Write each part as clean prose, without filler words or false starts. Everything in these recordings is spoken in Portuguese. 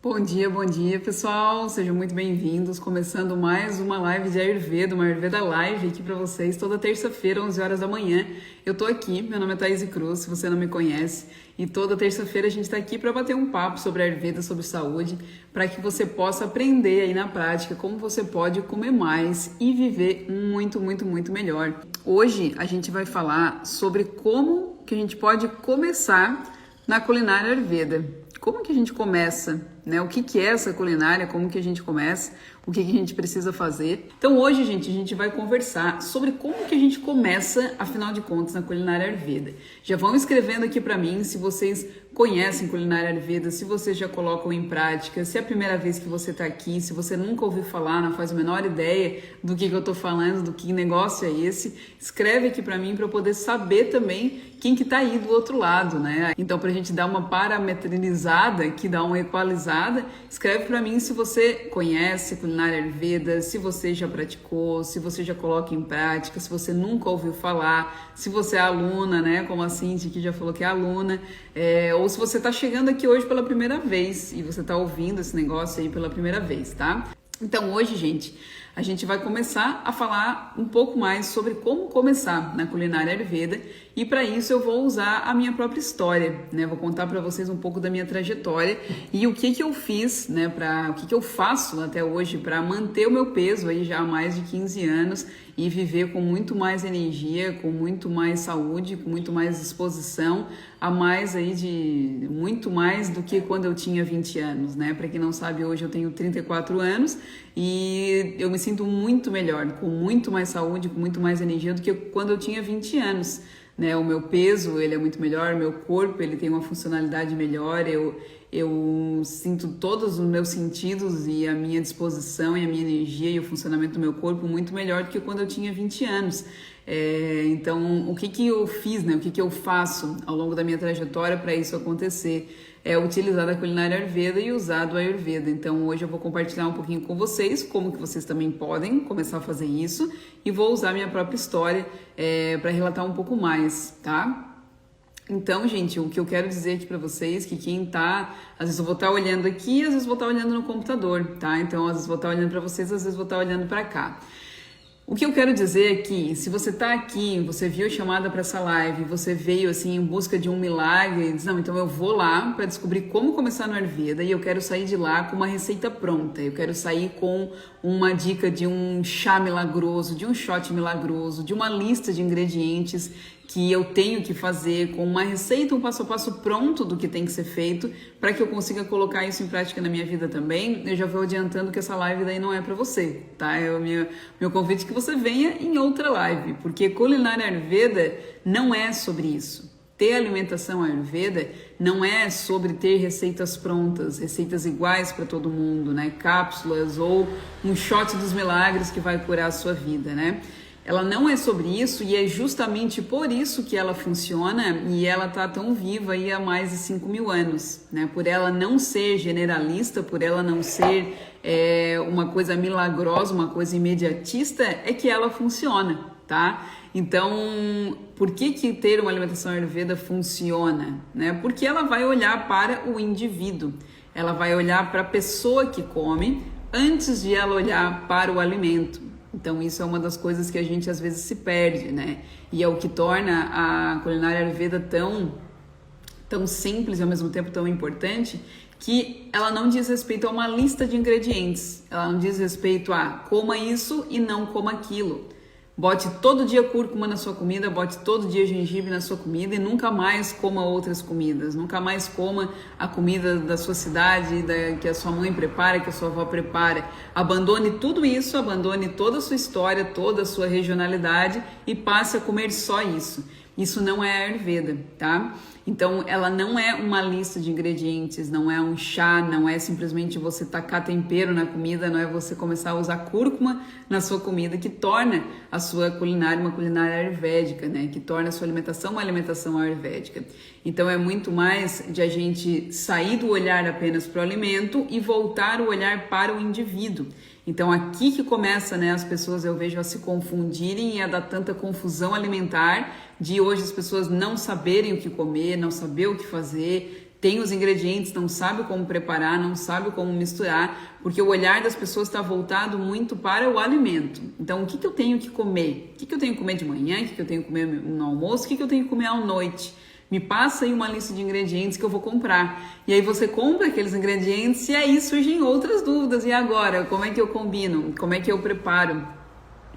Bom dia pessoal, sejam muito bem-vindos, começando mais uma live de Ayurveda, uma Ayurveda Live aqui para vocês, toda terça-feira, 11 horas da manhã. Eu tô aqui, meu nome é Thaís Cruz, se você não me conhece, e toda terça-feira a gente tá aqui para bater um papo sobre Ayurveda, sobre saúde, para que você possa aprender aí na prática como você pode comer mais e viver muito melhor. Hoje a gente vai falar sobre como que a gente pode começar na culinária Ayurveda. Como que a gente começa, né? O que é essa culinária, como que a gente começa, o que a gente precisa fazer. Então hoje, gente, a gente vai conversar sobre como que a gente começa, afinal de contas, na culinária Ayurveda. Já vão escrevendo aqui para mim se vocês conhecem culinária Ayurveda, se vocês já colocam em prática, se é a primeira vez que você está aqui, se você nunca ouviu falar, não faz a menor ideia do que eu tô falando, do que negócio é esse, escreve aqui para mim para eu poder saber também quem que tá aí do outro lado, né? Então, pra gente dar uma parametrizada, que dá uma equalizada, escreve para mim se você conhece culinária Ayurveda, se você já praticou, se você já coloca em prática, se você nunca ouviu falar, se você é aluna, né? Como a Cintia que já falou que é aluna, ou se você tá chegando aqui hoje pela primeira vez e você tá ouvindo esse negócio aí pela primeira vez, tá? Então hoje, gente, a gente vai começar a falar um pouco mais sobre como começar na culinária Ayurveda e para isso eu vou usar a minha própria história, né? Vou contar para vocês um pouco da minha trajetória e o que eu fiz, né? O que eu faço até hoje para manter o meu peso aí já há mais de 15 anos e viver com muito mais energia, com muito mais saúde, com muito mais disposição, a mais aí de muito mais do que quando eu tinha 20 anos, né? Para quem não sabe, hoje eu tenho 34 anos e eu me sinto muito melhor, com muito mais saúde, com muito mais energia do que quando eu tinha 20 anos, né? O meu peso, ele é muito melhor, meu corpo, ele tem uma funcionalidade melhor, eu sinto todos os meus sentidos e a minha disposição e a minha energia e o funcionamento do meu corpo muito melhor do que quando eu tinha 20 anos. Então, o que eu fiz, né? O que eu faço ao longo da minha trajetória para isso acontecer? É utilizar a culinária Ayurveda e usar do Ayurveda. Então, hoje eu vou compartilhar um pouquinho com vocês como que vocês também podem começar a fazer isso e vou usar minha própria história para relatar um pouco mais, tá? Então, gente, o que eu quero dizer aqui pra vocês, que quem tá, às vezes eu vou estar olhando aqui, às vezes vou estar olhando no computador, tá? Então, às vezes vou estar olhando pra vocês, às vezes vou estar olhando pra cá. O que eu quero dizer é que, se você tá aqui, você viu a chamada para essa live, você veio assim em busca de um milagre, e diz, não, então eu vou lá para descobrir como começar no Ayurveda e eu quero sair de lá com uma receita pronta, eu quero sair com uma dica de um chá milagroso, de um shot milagroso, de uma lista de ingredientes que eu tenho que fazer, com uma receita, um passo a passo pronto do que tem que ser feito, para que eu consiga colocar isso em prática na minha vida também. Eu já vou adiantando que essa live daí não é para você, tá? Meu convite é que você venha em outra live, porque culinária Ayurveda não é sobre isso. Ter alimentação Ayurveda não é sobre ter receitas prontas, receitas iguais para todo mundo, né? Cápsulas ou um shot dos milagres que vai curar a sua vida, né? Ela não é sobre isso e é justamente por isso que ela funciona e ela tá tão viva aí há mais de 5.000 anos, né? Por ela não ser generalista, por ela não ser uma coisa milagrosa, uma coisa imediatista, é que ela funciona, tá? Então, por que ter uma alimentação Ayurveda funciona, né? Porque ela vai olhar para o indivíduo, ela vai olhar para a pessoa que come antes de ela olhar para o alimento. Então isso é uma das coisas que a gente às vezes se perde, né? E é o que torna a culinária Ayurveda tão simples e ao mesmo tempo tão importante, que ela não diz respeito a uma lista de ingredientes, ela não diz respeito a coma isso e não coma aquilo. Bote todo dia cúrcuma na sua comida, bote todo dia gengibre na sua comida e nunca mais coma outras comidas. Nunca mais coma a comida da sua cidade, que a sua mãe prepara, que a sua avó prepara. Abandone tudo isso, abandone toda a sua história, toda a sua regionalidade e passe a comer só isso. Isso não é Ayurveda, tá? Então, ela não é uma lista de ingredientes, não é um chá, não é simplesmente você tacar tempero na comida, não é você começar a usar cúrcuma na sua comida, que torna a sua culinária uma culinária ayurvédica, né? Que torna a sua alimentação uma alimentação ayurvédica. Então, é muito mais de a gente sair do olhar apenas para o alimento e voltar o olhar para o indivíduo. Então, aqui que começa, né, as pessoas, eu vejo, a se confundirem e a dar tanta confusão alimentar, de hoje as pessoas não saberem o que comer, não saber o que fazer, tem os ingredientes, não sabe como preparar, não sabe como misturar, porque o olhar das pessoas está voltado muito para o alimento. Então, o que eu tenho que comer? O que eu tenho que comer de manhã? O que eu tenho que comer no almoço? O que eu tenho que comer à noite? Me passa aí uma lista de ingredientes que eu vou comprar. E aí você compra aqueles ingredientes e aí surgem outras dúvidas. E agora? Como é que eu combino? Como é que eu preparo?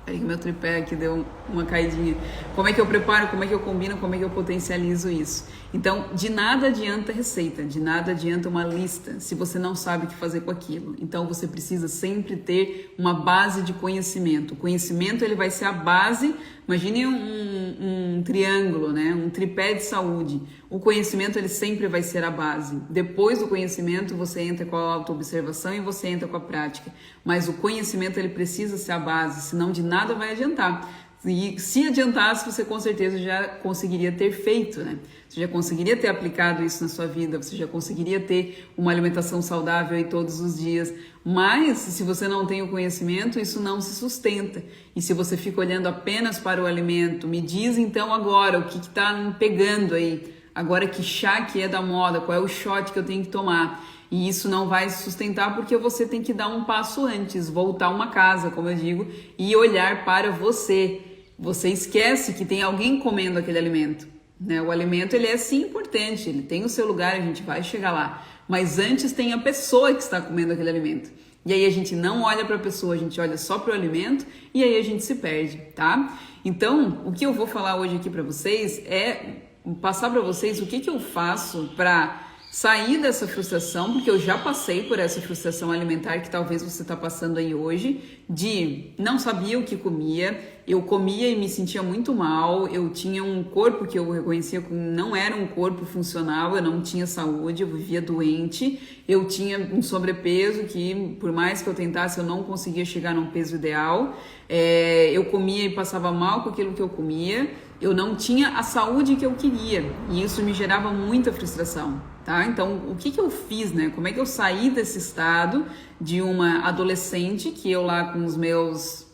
Peraí que meu tripé aqui deu uma caidinha. Como é que eu preparo, como é que eu combino, como é que eu potencializo isso? Então, de nada adianta receita, de nada adianta uma lista se você não sabe o que fazer com aquilo. Então, você precisa sempre ter uma base de conhecimento. O conhecimento, ele vai ser a base. Imagine um triângulo, né? Um tripé de saúde. O conhecimento, ele sempre vai ser a base. Depois do conhecimento, você entra com a autoobservação e você entra com a prática. Mas o conhecimento, ele precisa ser a base, senão de nada vai adiantar. E se adiantasse, você com certeza já conseguiria ter feito, né? Você já conseguiria ter aplicado isso na sua vida, você já conseguiria ter uma alimentação saudável aí todos os dias. Mas, se você não tem o conhecimento, isso não se sustenta. E se você fica olhando apenas para o alimento, me diz então agora o que está me pegando aí. Agora que chá que é da moda, qual é o shot que eu tenho que tomar. E isso não vai se sustentar porque você tem que dar um passo antes, voltar uma casa, como eu digo, e olhar para você. Você esquece que tem alguém comendo aquele alimento, né? O alimento, ele é sim importante, ele tem o seu lugar, a gente vai chegar lá. Mas antes tem a pessoa que está comendo aquele alimento. E aí a gente não olha para a pessoa, a gente olha só para o alimento e aí a gente se perde, tá? Então, o que eu vou falar hoje aqui para vocês é passar para vocês o que eu faço para sair dessa frustração, porque eu já passei por essa frustração alimentar que talvez você está passando aí hoje, de não sabia o que comia, eu comia e me sentia muito mal, eu tinha um corpo que eu reconhecia como não era um corpo funcional, eu não tinha saúde, eu vivia doente, eu tinha um sobrepeso que por mais que eu tentasse eu não conseguia chegar num peso ideal, eu comia e passava mal com aquilo que eu comia, eu não tinha a saúde que eu queria e isso me gerava muita frustração, tá? Então, o que eu fiz, né? Como é que eu saí desse estado de uma adolescente que eu lá com os meus...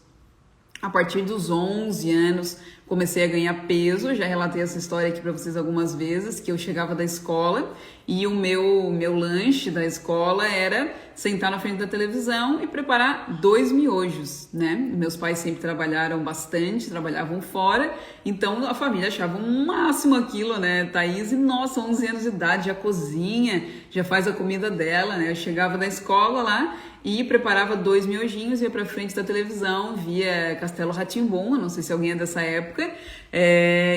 A partir dos 11 anos, comecei a ganhar peso, já relatei essa história aqui para vocês algumas vezes, que eu chegava da escola e o meu lanche da escola era sentar na frente da televisão e preparar 2 miojos, né? Meus pais sempre trabalharam bastante, trabalhavam fora, então a família achava um máximo aquilo, né? Thaís, e nossa, 11 anos de idade, já cozinha, já faz a comida dela, né? Eu chegava da escola lá e preparava 2 miojinhos, ia pra frente da televisão, via Castelo Rá-Tim-Bum, não sei se alguém é dessa época,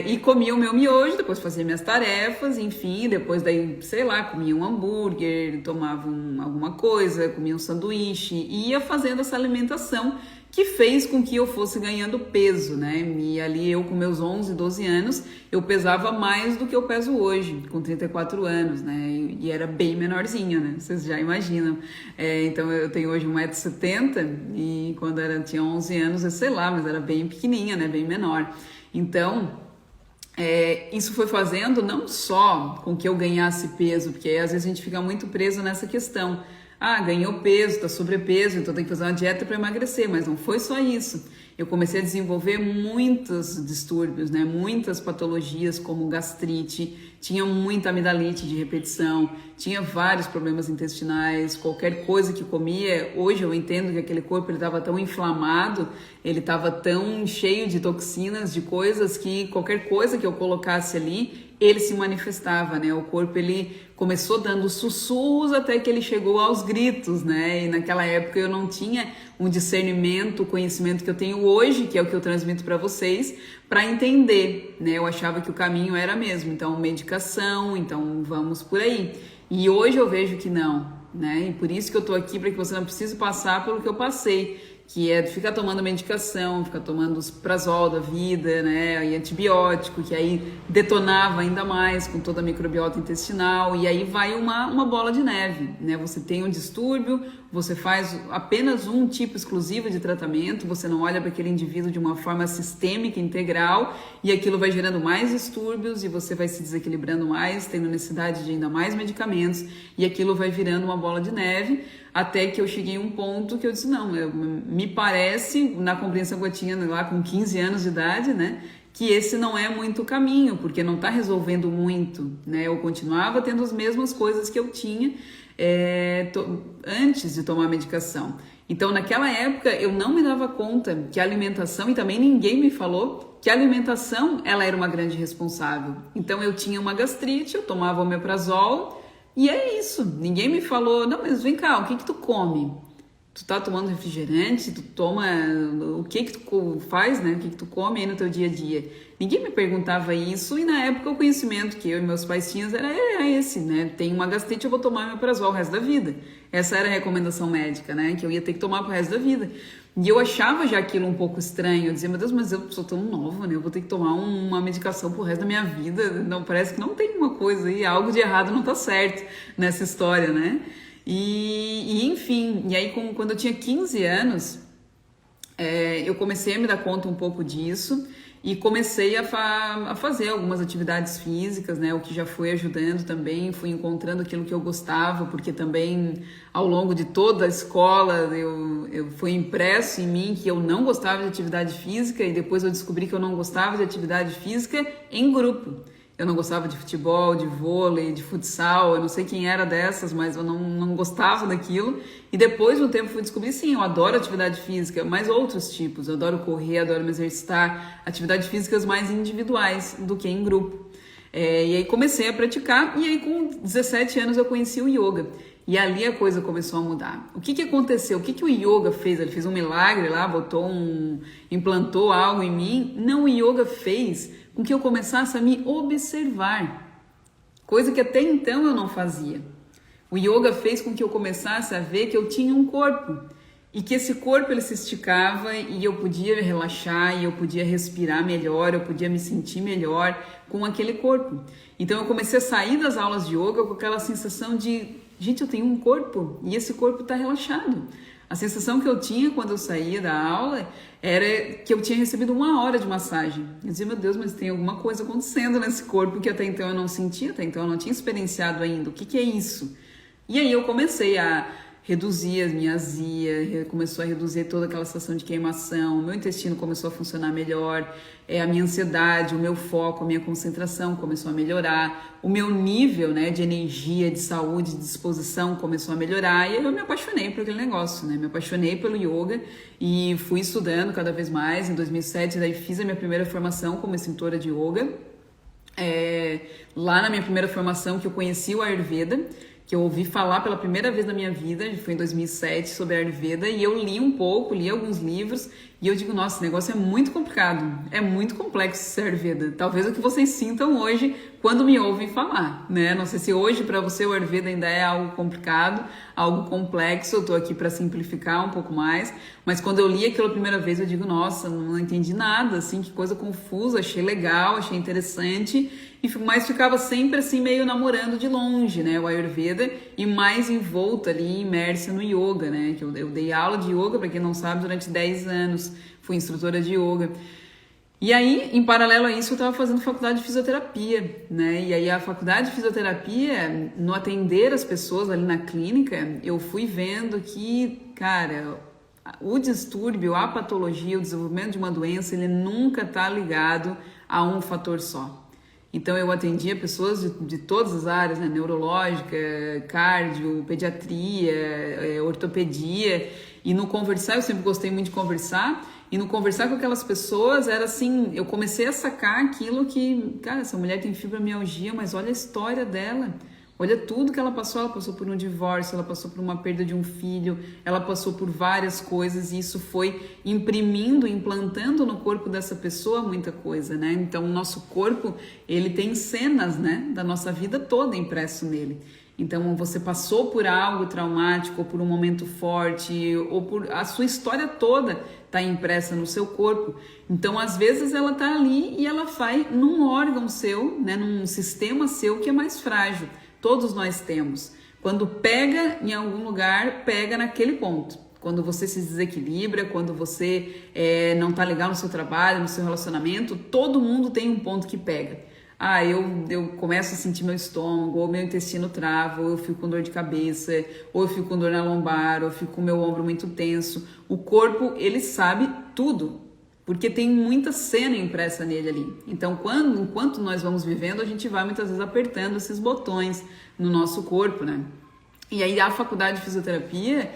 e comia o meu miojo, depois fazia minhas tarefas, enfim, depois daí, sei lá, comia um hambúrguer, tomava alguma coisa, comia um sanduíche, e ia fazendo essa alimentação que fez com que eu fosse ganhando peso, né? E ali eu com meus 11, 12 anos, eu pesava mais do que eu peso hoje, com 34 anos, né? E era bem menorzinha, né? Vocês já imaginam. Então eu tenho hoje 1,70 m e quando tinha 11 anos, eu sei lá, mas era bem pequenininha, né? Bem menor. Então... isso foi fazendo não só com que eu ganhasse peso, porque às vezes a gente fica muito preso nessa questão. Ah, ganhou peso, tá sobrepeso, então tem que fazer uma dieta para emagrecer, mas não foi só isso. Eu comecei a desenvolver muitos distúrbios, né? Muitas patologias como gastrite, tinha muita amidalite de repetição, tinha vários problemas intestinais, qualquer coisa que comia, hoje eu entendo que aquele corpo estava tão inflamado, ele estava tão cheio de toxinas, de coisas que qualquer coisa que eu colocasse ali, ele se manifestava, né? O corpo, ele começou dando sussurros até que ele chegou aos gritos, né? E naquela época eu não tinha um discernimento, o conhecimento que eu tenho hoje, que é o que eu transmito para vocês, para entender, né? Eu achava que o caminho era mesmo, então medicação, então vamos por aí. E hoje eu vejo que não, né? E por isso que eu tô aqui, para que você não precise passar pelo que eu passei, que é ficar tomando medicação, ficar tomando os prazol da vida, né, e antibiótico, que aí detonava ainda mais com toda a microbiota intestinal, e aí vai uma bola de neve, né, você tem um distúrbio, você faz apenas um tipo exclusivo de tratamento, você não olha para aquele indivíduo de uma forma sistêmica, integral, e aquilo vai gerando mais distúrbios, e você vai se desequilibrando mais, tendo necessidade de ainda mais medicamentos, e aquilo vai virando uma bola de neve, até que eu cheguei a um ponto que eu disse, não, me parece, na compreensão que eu tinha lá com 15 anos de idade, né, que esse não é muito o caminho, porque não está resolvendo muito, né? Eu continuava tendo as mesmas coisas que eu tinha antes de tomar a medicação. Então, naquela época, eu não me dava conta que a alimentação, e também ninguém me falou que a alimentação, ela era uma grande responsável. Então, eu tinha uma gastrite, eu tomava omeprazol, e é isso. Ninguém me falou, não, mas vem cá, o que que tu come? Tu tá tomando refrigerante? Tu toma... O que que tu faz, né? O que que tu come aí no teu dia a dia? Ninguém me perguntava isso, e na época o conhecimento que eu e meus pais tinham era esse, né? Tem uma gastrite, eu vou tomar omeprazol o resto da vida. Essa era a recomendação médica, né? Que eu ia ter que tomar pro resto da vida. E eu achava já aquilo um pouco estranho. Eu dizia, meu Deus, mas eu sou tão nova, né? Eu vou ter que tomar uma medicação pro resto da minha vida. Não, parece que não tem uma coisa aí, algo de errado não tá certo nessa história, né? Enfim, e aí quando eu tinha 15 anos, eu comecei a me dar conta um pouco disso e comecei a fazer algumas atividades físicas, né? O que já foi ajudando também, fui encontrando aquilo que eu gostava, porque também ao longo de toda a escola eu fui impresso em mim que eu não gostava de atividade física, e depois eu descobri que eu não gostava de atividade física em grupo. Eu não gostava de futebol, de vôlei, de futsal, eu não sei quem era dessas, mas eu não gostava daquilo. E depois de um tempo fui descobrir, sim, eu adoro atividade física, mas outros tipos. Eu adoro correr, adoro me exercitar, atividades físicas mais individuais do que em grupo. E aí comecei a praticar, e aí com 17 anos eu conheci o yoga. E ali a coisa começou a mudar. O que aconteceu? O que o yoga fez? Ele fez um milagre lá, implantou algo em mim? Não, o yoga fez com que eu começasse a me observar, coisa que até então eu não fazia. O yoga fez com que eu começasse a ver que eu tinha um corpo, e que esse corpo ele se esticava, e eu podia relaxar, e eu podia respirar melhor, eu podia me sentir melhor com aquele corpo. Então eu comecei a sair das aulas de yoga com aquela sensação de, gente, eu tenho um corpo, e esse corpo está relaxado. A sensação que eu tinha quando eu saía da aula era que eu tinha recebido 1 hora de massagem. Eu dizia, meu Deus, mas tem alguma coisa acontecendo nesse corpo que até então eu não sentia, até então eu não tinha experienciado ainda. O que é isso? E aí eu comecei a reduzir as minhas azia, começou a reduzir toda aquela sensação de queimação, o meu intestino começou a funcionar melhor, a minha ansiedade, o meu foco, a minha concentração começou a melhorar, o meu nível, né, de energia, de saúde, de disposição começou a melhorar, e aí eu me apaixonei por aquele negócio, né, me apaixonei pelo yoga e fui estudando cada vez mais. Em 2007, daí fiz a minha primeira formação como instrutora de yoga. Lá na minha primeira formação que eu conheci o Ayurveda, que eu ouvi falar pela primeira vez na minha vida, foi em 2007, sobre a Ayurveda, e eu li um pouco, li alguns livros, e eu digo, nossa, esse negócio é muito complicado, é muito complexo esse Ayurveda. Talvez o que vocês sintam hoje quando me ouvem falar, né? Não sei se hoje para você o Ayurveda ainda é algo complicado, algo complexo, eu tô aqui para simplificar um pouco mais, mas quando eu li aquilo a primeira vez, eu digo, nossa, não entendi nada, assim, que coisa confusa, achei legal, achei interessante, mas ficava sempre assim meio namorando de longe, né, o Ayurveda, e mais envolta ali, imersa no yoga, né, que eu dei aula de yoga, para quem não sabe, durante 10 anos, fui instrutora de yoga. E aí, em paralelo a isso, eu estava fazendo faculdade de fisioterapia, né, e aí a faculdade de fisioterapia, no atender as pessoas ali na clínica, eu fui vendo que, cara, o distúrbio, a patologia, o desenvolvimento de uma doença, ele nunca está ligado a um fator só. Então eu atendia pessoas de todas as áreas, né? Neurológica, cardio, pediatria, ortopedia, e no conversar, eu sempre gostei muito de conversar, e no conversar com aquelas pessoas era assim, eu comecei a sacar aquilo que, cara, essa mulher tem fibromialgia, mas olha a história dela. Olha tudo que ela passou por um divórcio, ela passou por uma perda de um filho, ela passou por várias coisas, e isso foi imprimindo, implantando no corpo dessa pessoa muita coisa, né? Então o nosso corpo, ele tem cenas, né, da nossa vida toda impresso nele. Então você passou por algo traumático, ou por um momento forte, ou por a sua história toda está impressa no seu corpo. Então às vezes ela está ali e ela vai num órgão seu, né, num sistema seu que é mais frágil. Todos nós temos. Quando pega em algum lugar, pega naquele ponto. Quando você se desequilibra, quando você não tá legal no seu trabalho, no seu relacionamento, todo mundo tem um ponto que pega. Eu começo a sentir meu estômago, ou meu intestino trava, ou eu fico com dor de cabeça, ou eu fico com dor na lombar, ou eu fico com meu ombro muito tenso. O corpo, ele sabe tudo. porque tem muita cena impressa nele ali. Então, enquanto nós vamos vivendo, a gente vai muitas vezes apertando esses botões no nosso corpo, né? E aí a faculdade de fisioterapia,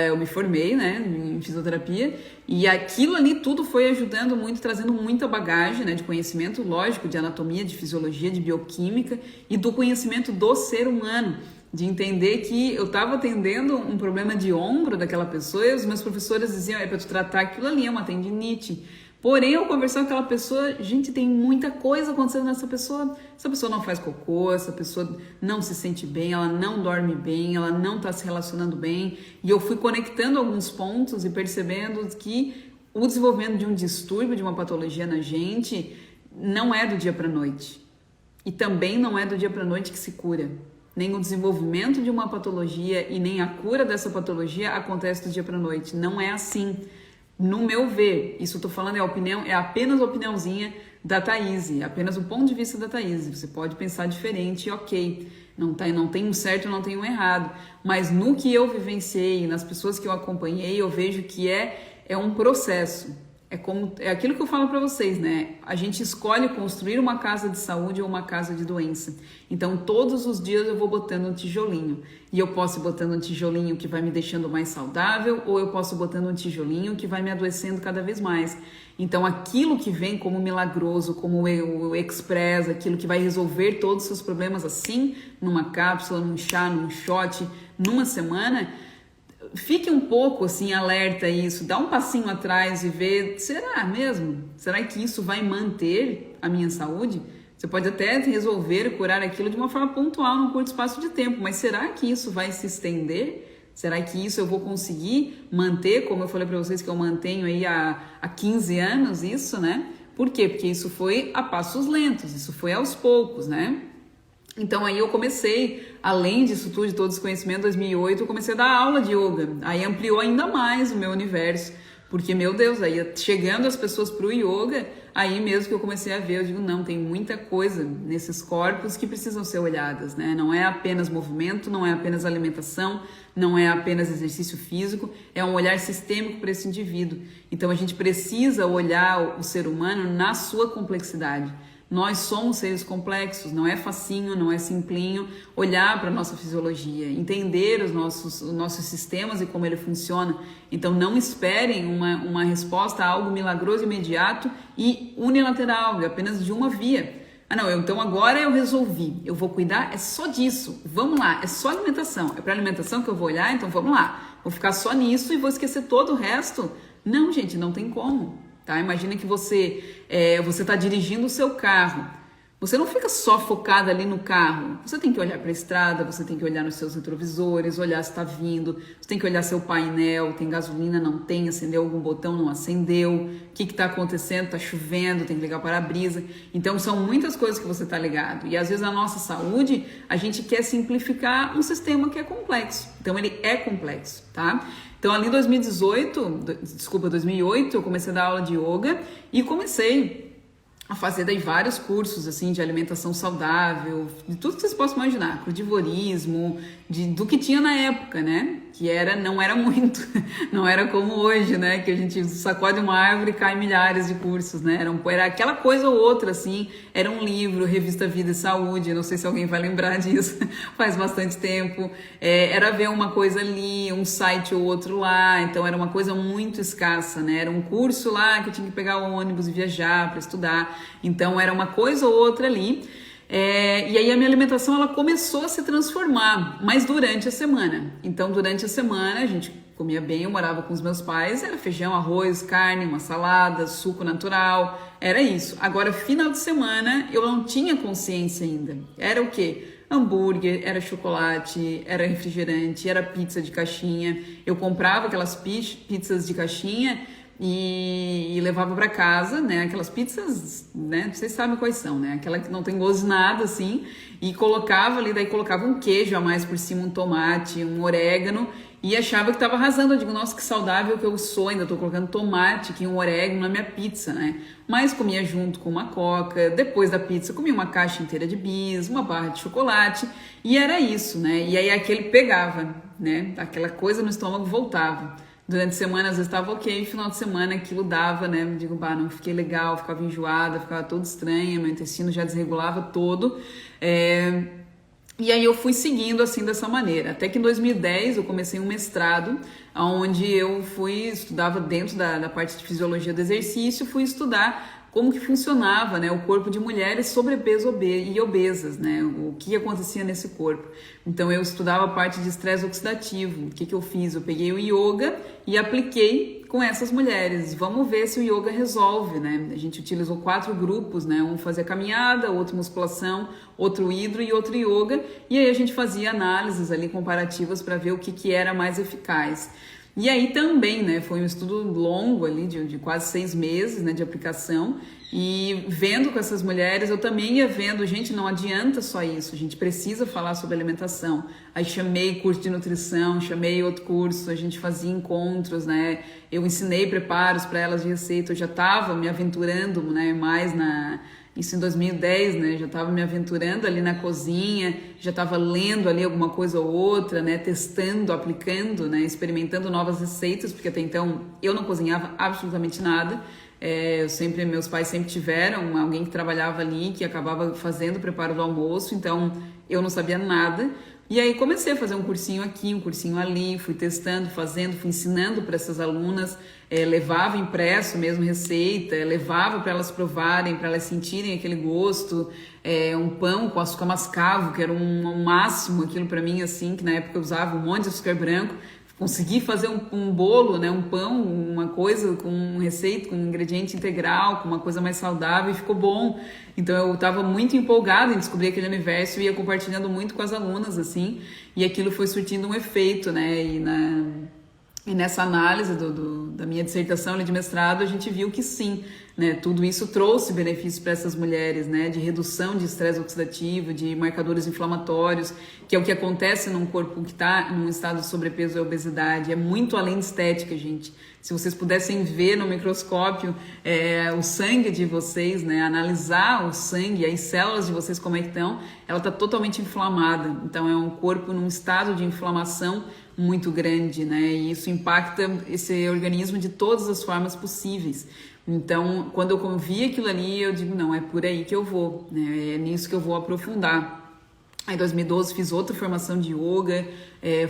eu me formei, né, em fisioterapia, e aquilo ali tudo foi ajudando muito, trazendo muita bagagem, né, de conhecimento, lógico, de anatomia, de fisiologia, de bioquímica e do conhecimento do ser humano, de entender que eu estava atendendo um problema de ombro daquela pessoa e os meus professores diziam, é para tu tratar aquilo ali, é uma tendinite. Porém, eu conversar com aquela pessoa, gente, tem muita coisa acontecendo nessa pessoa. Essa pessoa não faz cocô, essa pessoa não se sente bem, ela não dorme bem, ela não está se relacionando bem. E eu fui conectando alguns pontos e percebendo que o desenvolvimento de um distúrbio, de uma patologia na gente, não é do dia para a noite. E também não é do dia para a noite que se cura. Nem o desenvolvimento de uma patologia e nem a cura dessa patologia acontece do dia para a noite. Não é assim. No meu ver, isso eu tô falando é apenas a opiniãozinha da Thaís, apenas o ponto de vista da Thaís. Você pode pensar diferente, ok, não tem um certo, não tem um errado, mas no que eu vivenciei, nas pessoas que eu acompanhei, eu vejo que é um processo. É aquilo que eu falo para vocês, né? A gente escolhe construir uma casa de saúde ou uma casa de doença. Então, todos os dias eu vou botando um tijolinho. E eu posso ir botando um tijolinho que vai me deixando mais saudável, ou eu posso ir botando um tijolinho que vai me adoecendo cada vez mais. Então, aquilo que vem como milagroso, como o express, aquilo que vai resolver todos os seus problemas assim, numa cápsula, num chá, num shot, numa semana, fique um pouco assim alerta a isso, dá um passinho atrás e vê, será mesmo? Será que isso vai manter a minha saúde? Você pode até resolver curar aquilo de uma forma pontual num curto espaço de tempo, mas será que isso vai se estender? Será que isso eu vou conseguir manter, como eu falei para vocês que eu mantenho aí há 15 anos isso, né? Por quê? Porque isso foi a passos lentos, isso foi aos poucos, né? Então aí eu comecei, além disso tudo, de todo esse conhecimento, em 2008, eu comecei a dar aula de yoga. Aí ampliou ainda mais o meu universo, porque, meu Deus, aí chegando as pessoas pro yoga, aí mesmo que eu comecei a ver, eu digo, não, tem muita coisa nesses corpos que precisam ser olhadas, né? Não é apenas movimento, não é apenas alimentação, não é apenas exercício físico, é um olhar sistêmico para esse indivíduo. Então a gente precisa olhar o ser humano na sua complexidade. Nós somos seres complexos, não é facinho, não é simplinho olhar para a nossa fisiologia, entender os nossos sistemas e como ele funciona. Então não esperem uma resposta a algo milagroso, imediato e unilateral, apenas de uma via. Ah não, então agora eu resolvi, eu vou cuidar, é só disso, vamos lá, é só alimentação, é para alimentação que eu vou olhar, então vamos lá, vou ficar só nisso e vou esquecer todo o resto. Não, gente, não tem como. Tá? Imagina que você está dirigindo o seu carro. Você não fica só focada ali no carro. Você tem que olhar para a estrada, você tem que olhar nos seus retrovisores, olhar se está vindo, você tem que olhar seu painel, tem gasolina, não tem, acendeu algum botão, não acendeu, o que está acontecendo, está chovendo, tem que ligar o para-brisa. Então são muitas coisas que você está ligado. E às vezes na nossa saúde, a gente quer simplificar um sistema que é complexo. Então ele é complexo, tá? Então, ali em 2008, eu comecei a dar aula de yoga e comecei a fazer daí vários cursos assim de alimentação saudável, de tudo que vocês possam imaginar, crudivorismo, do que tinha na época, né? Que não era muito, não era como hoje, né? Que a gente sacode uma árvore e cai milhares de cursos, né? Era aquela coisa ou outra, assim, era um livro, revista Vida e Saúde, não sei se alguém vai lembrar disso, faz bastante tempo, era ver uma coisa ali, um site ou outro lá, então era uma coisa muito escassa, né? Era um curso lá que eu tinha que pegar o ônibus e viajar para estudar, então era uma coisa ou outra ali. E aí a minha alimentação ela começou a se transformar, mas durante a semana. Então durante a semana a gente comia bem, eu morava com os meus pais, era feijão, arroz, carne, uma salada, suco natural, era isso. Agora final de semana eu não tinha consciência ainda, era o quê? Hambúrguer, era chocolate, era refrigerante, era pizza de caixinha, eu comprava aquelas pizzas de caixinha e levava para casa, né, aquelas pizzas, né, vocês sabem quais são, né, aquela que não tem gosto de nada, assim, e colocava ali, daí colocava um queijo a mais por cima, um tomate, um orégano, e achava que estava arrasando. Eu digo, nossa, que saudável que eu sou, ainda tô colocando tomate aqui, um orégano na minha pizza, né, mas comia junto com uma coca, depois da pizza comia uma caixa inteira de bis, uma barra de chocolate, e era isso, né, e aí aquele pegava, né, aquela coisa no estômago voltava. durante a semana às vezes estava ok, final de semana aquilo dava, né? Digo, bah, não fiquei legal, ficava enjoada, ficava todo estranha, meu intestino já desregulava todo. E aí eu fui seguindo assim dessa maneira, até que em 2010 eu comecei um mestrado, onde eu estudava dentro da parte de fisiologia do exercício, fui estudar como que funcionava, né, o corpo de mulheres sobrepeso e obesas, né, o que acontecia nesse corpo. Então eu estudava a parte de estresse oxidativo. O que eu fiz? Eu peguei o yoga e apliquei com essas mulheres. Vamos ver se o yoga resolve, né? A gente utilizou 4 grupos, né? Um fazia caminhada, outro musculação, outro hidro e outro yoga. E aí a gente fazia análises ali comparativas para ver o que era mais eficaz. E aí também, né, foi um estudo longo ali, de quase 6 meses, né, de aplicação, e vendo com essas mulheres, eu também ia vendo, gente, não adianta só isso, a gente precisa falar sobre alimentação. Aí chamei curso de nutrição, chamei outro curso, a gente fazia encontros, né, eu ensinei preparos para elas de receita, eu já estava me aventurando, né, mais isso em 2010, né? Já estava me aventurando ali na cozinha, já estava lendo ali alguma coisa ou outra, né? Testando, aplicando, né? Experimentando novas receitas, porque até então eu não cozinhava absolutamente nada. Meus pais sempre tiveram alguém que trabalhava ali, que acabava fazendo o preparo do almoço, então eu não sabia nada. E aí comecei a fazer um cursinho aqui, um cursinho ali, fui testando, fazendo, fui ensinando para essas alunas, levava impresso mesmo receita, levava para elas provarem, para elas sentirem aquele gosto, um pão com açúcar mascavo, que era um máximo aquilo para mim, assim, que na época eu usava um monte de açúcar branco. Consegui fazer um bolo, né, um pão, uma coisa com receita, com um ingrediente integral, com uma coisa mais saudável, e ficou bom. Então eu estava muito empolgada em descobrir aquele universo e ia compartilhando muito com as alunas, assim, e aquilo foi surtindo um efeito, né, e nessa análise da minha dissertação de mestrado, a gente viu que sim, né, tudo isso trouxe benefícios para essas mulheres, né, de redução de estresse oxidativo, de marcadores inflamatórios, que é o que acontece num corpo que está num estado de sobrepeso e obesidade. É muito além de estética, gente. Se vocês pudessem ver no microscópio o sangue de vocês, né, analisar o sangue, as células de vocês como é que estão, ela está totalmente inflamada. Então é um corpo num estado de inflamação muito grande, né, e isso impacta esse organismo de todas as formas possíveis. Então, quando eu vi aquilo ali, eu digo, não, é por aí que eu vou, né? É nisso que eu vou aprofundar. Aí, em 2012, fiz outra formação de yoga,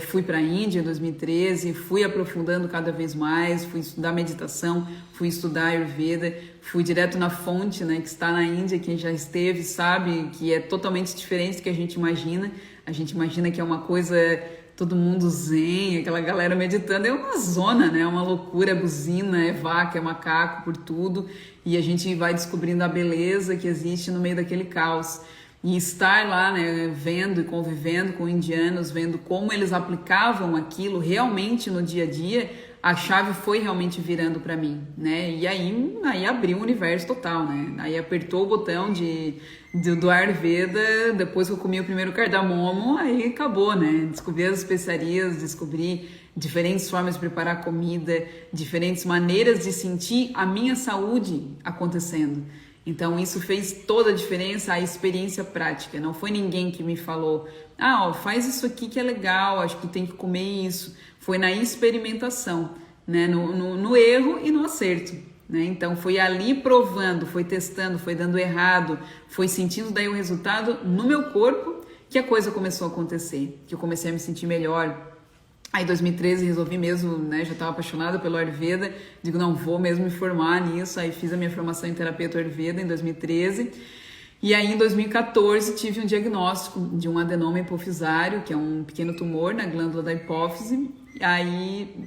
fui para a Índia em 2013, fui aprofundando cada vez mais, fui estudar meditação, fui estudar Ayurveda, fui direto na fonte, né, que está na Índia. Quem já esteve sabe que é totalmente diferente do que a gente imagina. A gente imagina que é uma coisa... todo mundo zen, aquela galera meditando, é uma zona, né? É uma loucura, é buzina, é vaca, é macaco, por tudo, e a gente vai descobrindo a beleza que existe no meio daquele caos. E estar lá, né, vendo e convivendo com indianos, vendo como eles aplicavam aquilo realmente no dia a dia, a chave foi realmente virando para mim, né? E aí abriu o universo total, né? Aí apertou o botão do Ayurveda, depois que eu comi o primeiro cardamomo, aí acabou, né? Descobri as especiarias, descobri diferentes formas de preparar comida, diferentes maneiras de sentir a minha saúde acontecendo. Então isso fez toda a diferença, a experiência prática. Não foi ninguém que me falou, faz isso aqui que é legal, acho que tem que comer isso. Foi na experimentação, né? No erro e no acerto, né? Então foi ali provando, foi testando, foi dando errado, foi sentindo daí o resultado no meu corpo que a coisa começou a acontecer, que eu comecei a me sentir melhor. Aí em 2013 resolvi mesmo, né, já estava apaixonada pelo Ayurveda, digo, não, vou mesmo me formar nisso, aí fiz a minha formação em terapeuta Ayurveda em 2013, e aí em 2014 tive um diagnóstico de um adenoma hipofisário, que é um pequeno tumor na glândula da hipófise, aí,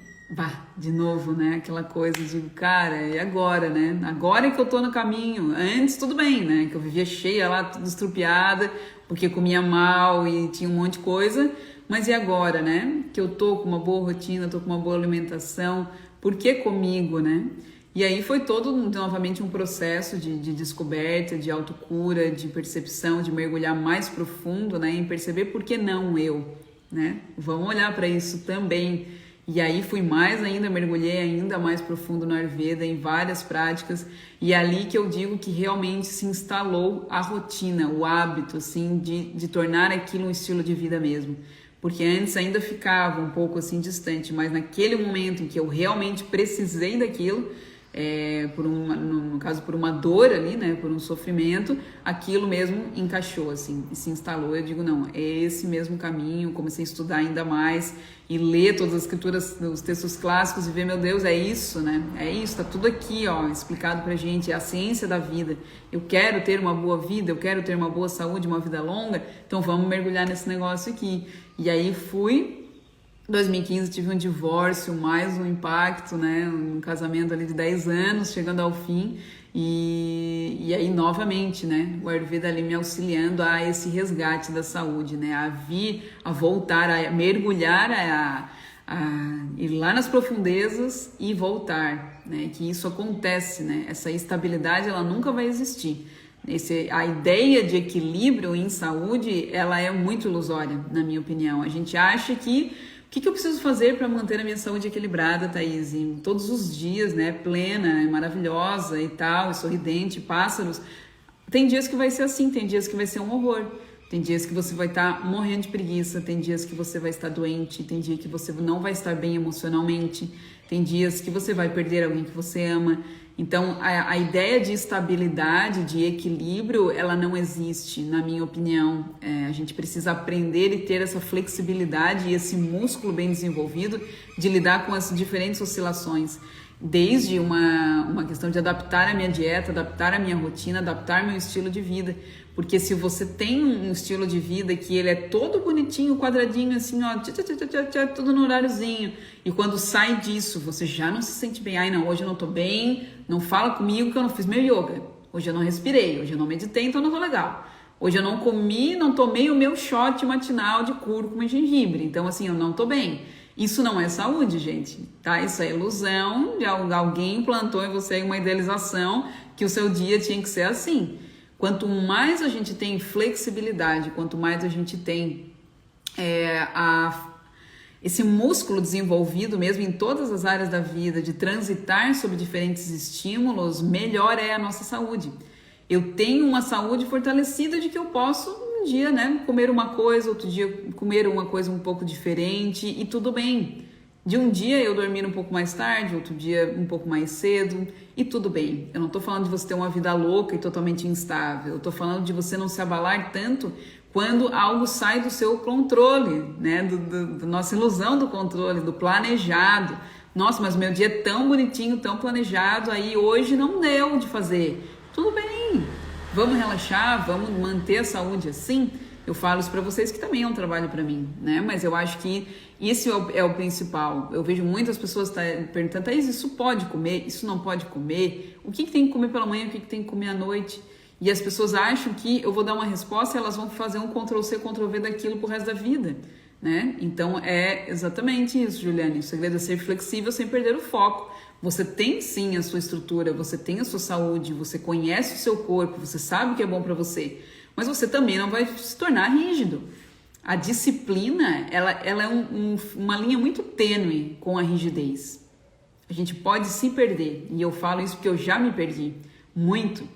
de novo, né, aquela coisa, digo, cara, e agora, né, agora é que eu tô no caminho, antes tudo bem, né, que eu vivia cheia lá, tudo estrupiada, porque comia mal e tinha um monte de coisa. Mas e agora, né? Que eu tô com uma boa rotina, tô com uma boa alimentação, por que comigo, né? E aí foi todo novamente um processo de descoberta, de autocura, de percepção, de mergulhar mais profundo, né? Em perceber por que não eu, né? Vamos olhar para isso também. E aí fui mais ainda, mergulhei ainda mais profundo no Ayurveda, em várias práticas, e é ali que eu digo que realmente se instalou a rotina, o hábito, assim, de tornar aquilo um estilo de vida mesmo. porque antes ainda ficava um pouco assim distante, mas naquele momento em que eu realmente precisei daquilo, no caso por uma dor ali, né, por um sofrimento, aquilo mesmo encaixou assim e se instalou. Eu digo, não, é esse mesmo caminho. Comecei a estudar ainda mais e ler todas as escrituras, os textos clássicos e ver, meu Deus, é isso, né? É isso, tá tudo aqui, ó, explicado pra gente, é a ciência da vida. Eu quero ter uma boa vida, eu quero ter uma boa saúde, uma vida longa, então vamos mergulhar nesse negócio aqui. E aí fui. 2015 tive um divórcio, mais um impacto, né, um casamento ali de 10 anos, chegando ao fim, e aí novamente, né, o Ayurveda ali me auxiliando a esse resgate da saúde, né, a voltar, a mergulhar, a ir lá nas profundezas e voltar, né, que isso acontece, né, essa estabilidade ela nunca vai existir. A ideia de equilíbrio em saúde, ela é muito ilusória, na minha opinião. A gente acha que o que eu preciso fazer para manter a minha saúde equilibrada, Thaís? Todos os dias, né? Plena, maravilhosa e tal, e sorridente, pássaros. Tem dias que vai ser assim, tem dias que vai ser um horror. Tem dias que você vai estar morrendo de preguiça, tem dias que você vai estar doente, tem dia que você não vai estar bem emocionalmente, tem dias que você vai perder alguém que você ama. Então, a ideia de estabilidade, de equilíbrio, ela não existe, na minha opinião. A gente precisa aprender e ter essa flexibilidade e esse músculo bem desenvolvido de lidar com as diferentes oscilações. Desde uma questão de adaptar a minha dieta, adaptar a minha rotina, adaptar meu estilo de vida. Porque se você tem um estilo de vida que ele é todo bonitinho, quadradinho, assim, ó, tudo no horáriozinho, e quando sai disso, você já não se sente bem. Ai, não, hoje eu não tô bem, não fala comigo que eu não fiz meu yoga. Hoje eu não respirei, hoje eu não meditei, então eu não tô legal. Hoje eu não comi, não tomei o meu shot matinal de cúrcuma e gengibre, então assim, eu não tô bem. Isso não é saúde, gente, tá? Isso é ilusão, de alguém implantou em você uma idealização que o seu dia tinha que ser assim. Quanto mais a gente tem flexibilidade, quanto mais a gente tem esse músculo desenvolvido mesmo em todas as áreas da vida, de transitar sobre diferentes estímulos, melhor é a nossa saúde. Eu tenho uma saúde fortalecida de que eu posso um dia, né, comer uma coisa, outro dia comer uma coisa um pouco diferente e tudo bem. De um dia eu dormir um pouco mais tarde, outro dia um pouco mais cedo e tudo bem. Eu não tô falando de você ter uma vida louca e totalmente instável. Eu tô falando de você não se abalar tanto quando algo sai do seu controle, né? Da nossa ilusão do controle, do planejado. Nossa, mas meu dia é tão bonitinho, tão planejado, aí hoje não deu de fazer. Tudo bem, vamos relaxar, vamos manter a saúde assim. Eu falo isso para vocês que também é um trabalho para mim, né? Mas eu acho que isso é o principal. Eu vejo muitas pessoas perguntando, Thaís, isso pode comer? Isso não pode comer? O que tem que comer pela manhã? O que tem que comer à noite? E as pessoas acham que eu vou dar uma resposta e elas vão fazer um Ctrl-C, Ctrl-V daquilo pro resto da vida, né? Então é exatamente isso, Juliane. O segredo é ser flexível sem perder o foco. Você tem sim a sua estrutura, você tem a sua saúde, você conhece o seu corpo, você sabe o que é bom para você, mas você também não vai se tornar rígido. A disciplina, ela é uma linha muito tênue com a rigidez. A gente pode se perder, e eu falo isso porque eu já me perdi muito.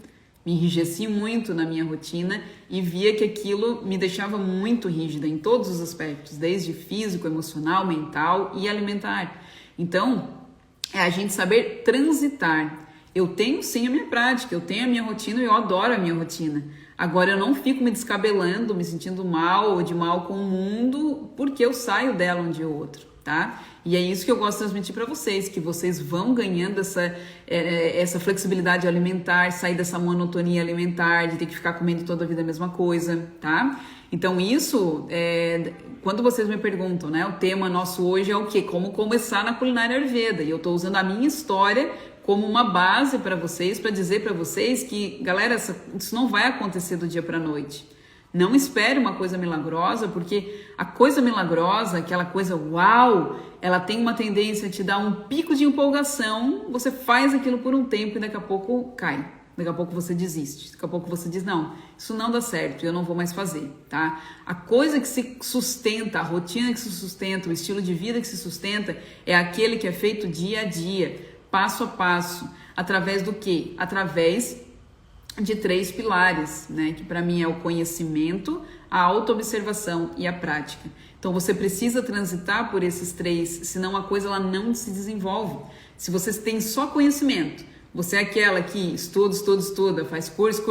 Me enrijeci muito na minha rotina e via que aquilo me deixava muito rígida em todos os aspectos, desde físico, emocional, mental e alimentar. Então, é a gente saber transitar. Eu tenho sim a minha prática, eu tenho a minha rotina e eu adoro a minha rotina. Agora eu não fico me descabelando, me sentindo mal ou de mal com o mundo porque eu saio dela um dia ou outro, tá? E é isso que eu gosto de transmitir para vocês, que vocês vão ganhando essa flexibilidade alimentar, sair dessa monotonia alimentar, de ter que ficar comendo toda a vida a mesma coisa, tá? Então isso, quando vocês me perguntam, né, o tema nosso hoje é o quê? Como começar na culinária Ayurveda, e eu tô usando a minha história como uma base para vocês, para dizer para vocês que, galera, isso não vai acontecer do dia para a noite. Não espere uma coisa milagrosa, porque a coisa milagrosa, aquela coisa uau, ela tem uma tendência a te dar um pico de empolgação, você faz aquilo por um tempo e daqui a pouco cai. Daqui a pouco você desiste, daqui a pouco você diz, não, isso não dá certo, eu não vou mais fazer, tá? A coisa que se sustenta, a rotina que se sustenta, o estilo de vida que se sustenta é aquele que é feito dia a dia, passo a passo, através do quê? Através de 3 pilares, né? Que para mim é o conhecimento, a autoobservação e a prática. Então você precisa transitar por esses três, senão a coisa ela não se desenvolve. Se você tem só conhecimento, você é aquela que estuda, faz curso,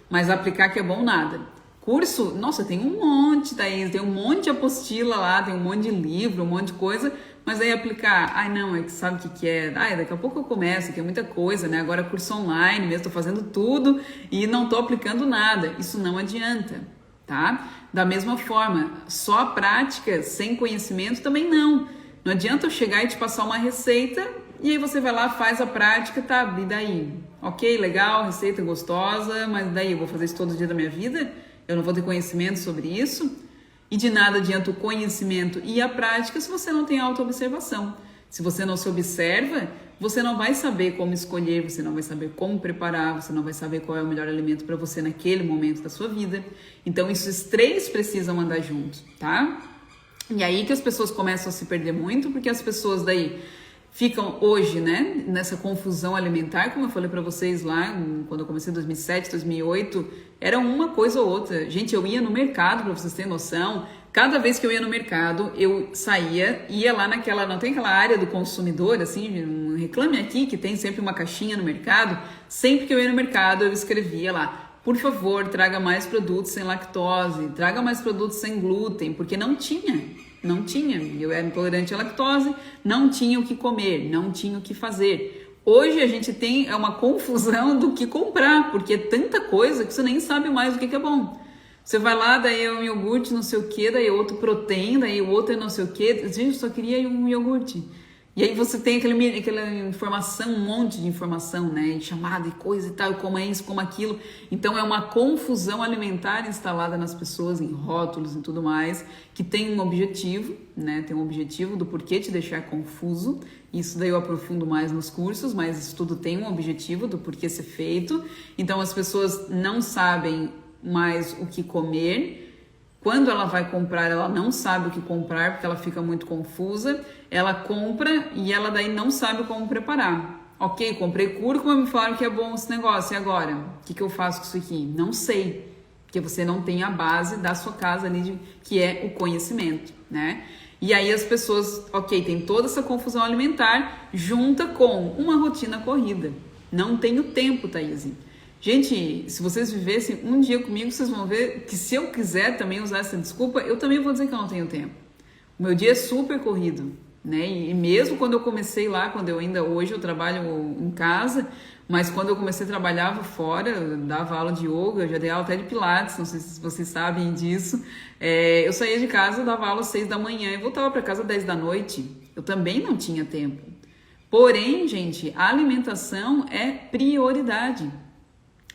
mas aplicar que é bom nada. Curso, nossa, tem um monte, Thaís, tem um monte de apostila lá, tem um monte de livro, um monte de coisa, mas aí aplicar, ai não, é que sabe o que é, ai daqui a pouco eu começo, que é muita coisa, né, agora curso online mesmo, tô fazendo tudo e não tô aplicando nada, isso não adianta, tá? Da mesma forma, só a prática sem conhecimento também não adianta eu chegar e te passar uma receita e aí você vai lá, faz a prática, tá, e daí? Ok, legal, receita gostosa, mas daí eu vou fazer isso todo dia da minha vida? Eu não vou ter conhecimento sobre isso? E de nada adianta o conhecimento e a prática se você não tem auto-observação. Se você não se observa, você não vai saber como escolher, você não vai saber como preparar, você não vai saber qual é o melhor alimento para você naquele momento da sua vida. Então, esses três precisam andar juntos, tá? E aí que as pessoas começam a se perder muito, porque as pessoas daí ficam hoje, né, nessa confusão alimentar, como eu falei para vocês lá, quando eu comecei em 2007, 2008, era uma coisa ou outra. Gente, eu ia no mercado, para vocês terem noção, cada vez que eu ia no mercado, eu saía, ia lá naquela, não tem aquela área do consumidor, assim, um reclame aqui, que tem sempre uma caixinha no mercado, sempre que eu ia no mercado, eu escrevia lá, por favor, traga mais produtos sem lactose, traga mais produtos sem glúten, porque não tinha, eu era intolerante à lactose, não tinha o que comer, não tinha o que fazer. Hoje a gente tem uma confusão do que comprar, porque é tanta coisa que você nem sabe mais o que é bom. Você vai lá, daí é um iogurte não sei o que, daí outro proteína, daí o outro é não sei o que. Gente, eu só queria um iogurte. E aí você tem aquela informação, um monte de informação, né? E chamada e coisa e tal, como é isso, como aquilo. Então é uma confusão alimentar instalada nas pessoas, em rótulos e tudo mais, que tem um objetivo, né? Tem um objetivo do porquê te deixar confuso. Isso daí eu aprofundo mais nos cursos, mas isso tudo tem um objetivo do porquê ser feito. Então as pessoas não sabem mais o que comer. Quando ela vai comprar, ela não sabe o que comprar, porque ela fica muito confusa. Ela compra e ela daí não sabe como preparar. Ok, comprei cúrcuma, me falaram que é bom esse negócio, e agora? O que eu faço com isso aqui? Não sei, porque você não tem a base da sua casa ali, que é o conhecimento, né? E aí as pessoas, ok, tem toda essa confusão alimentar, junta com uma rotina corrida. Não tenho tempo, Thaís. Gente, se vocês vivessem um dia comigo, vocês vão ver que se eu quiser também usar essa desculpa, eu também vou dizer que eu não tenho tempo. O meu dia é super corrido, né? E mesmo quando eu comecei lá, hoje eu trabalho em casa, mas quando eu comecei a trabalhar fora, eu dava aula de yoga, eu já dei aula até de pilates, não sei se vocês sabem disso. Eu saía de casa, dava aula às 6 da manhã e voltava para casa às 10 da noite. Eu também não tinha tempo. Porém, gente, a alimentação é prioridade.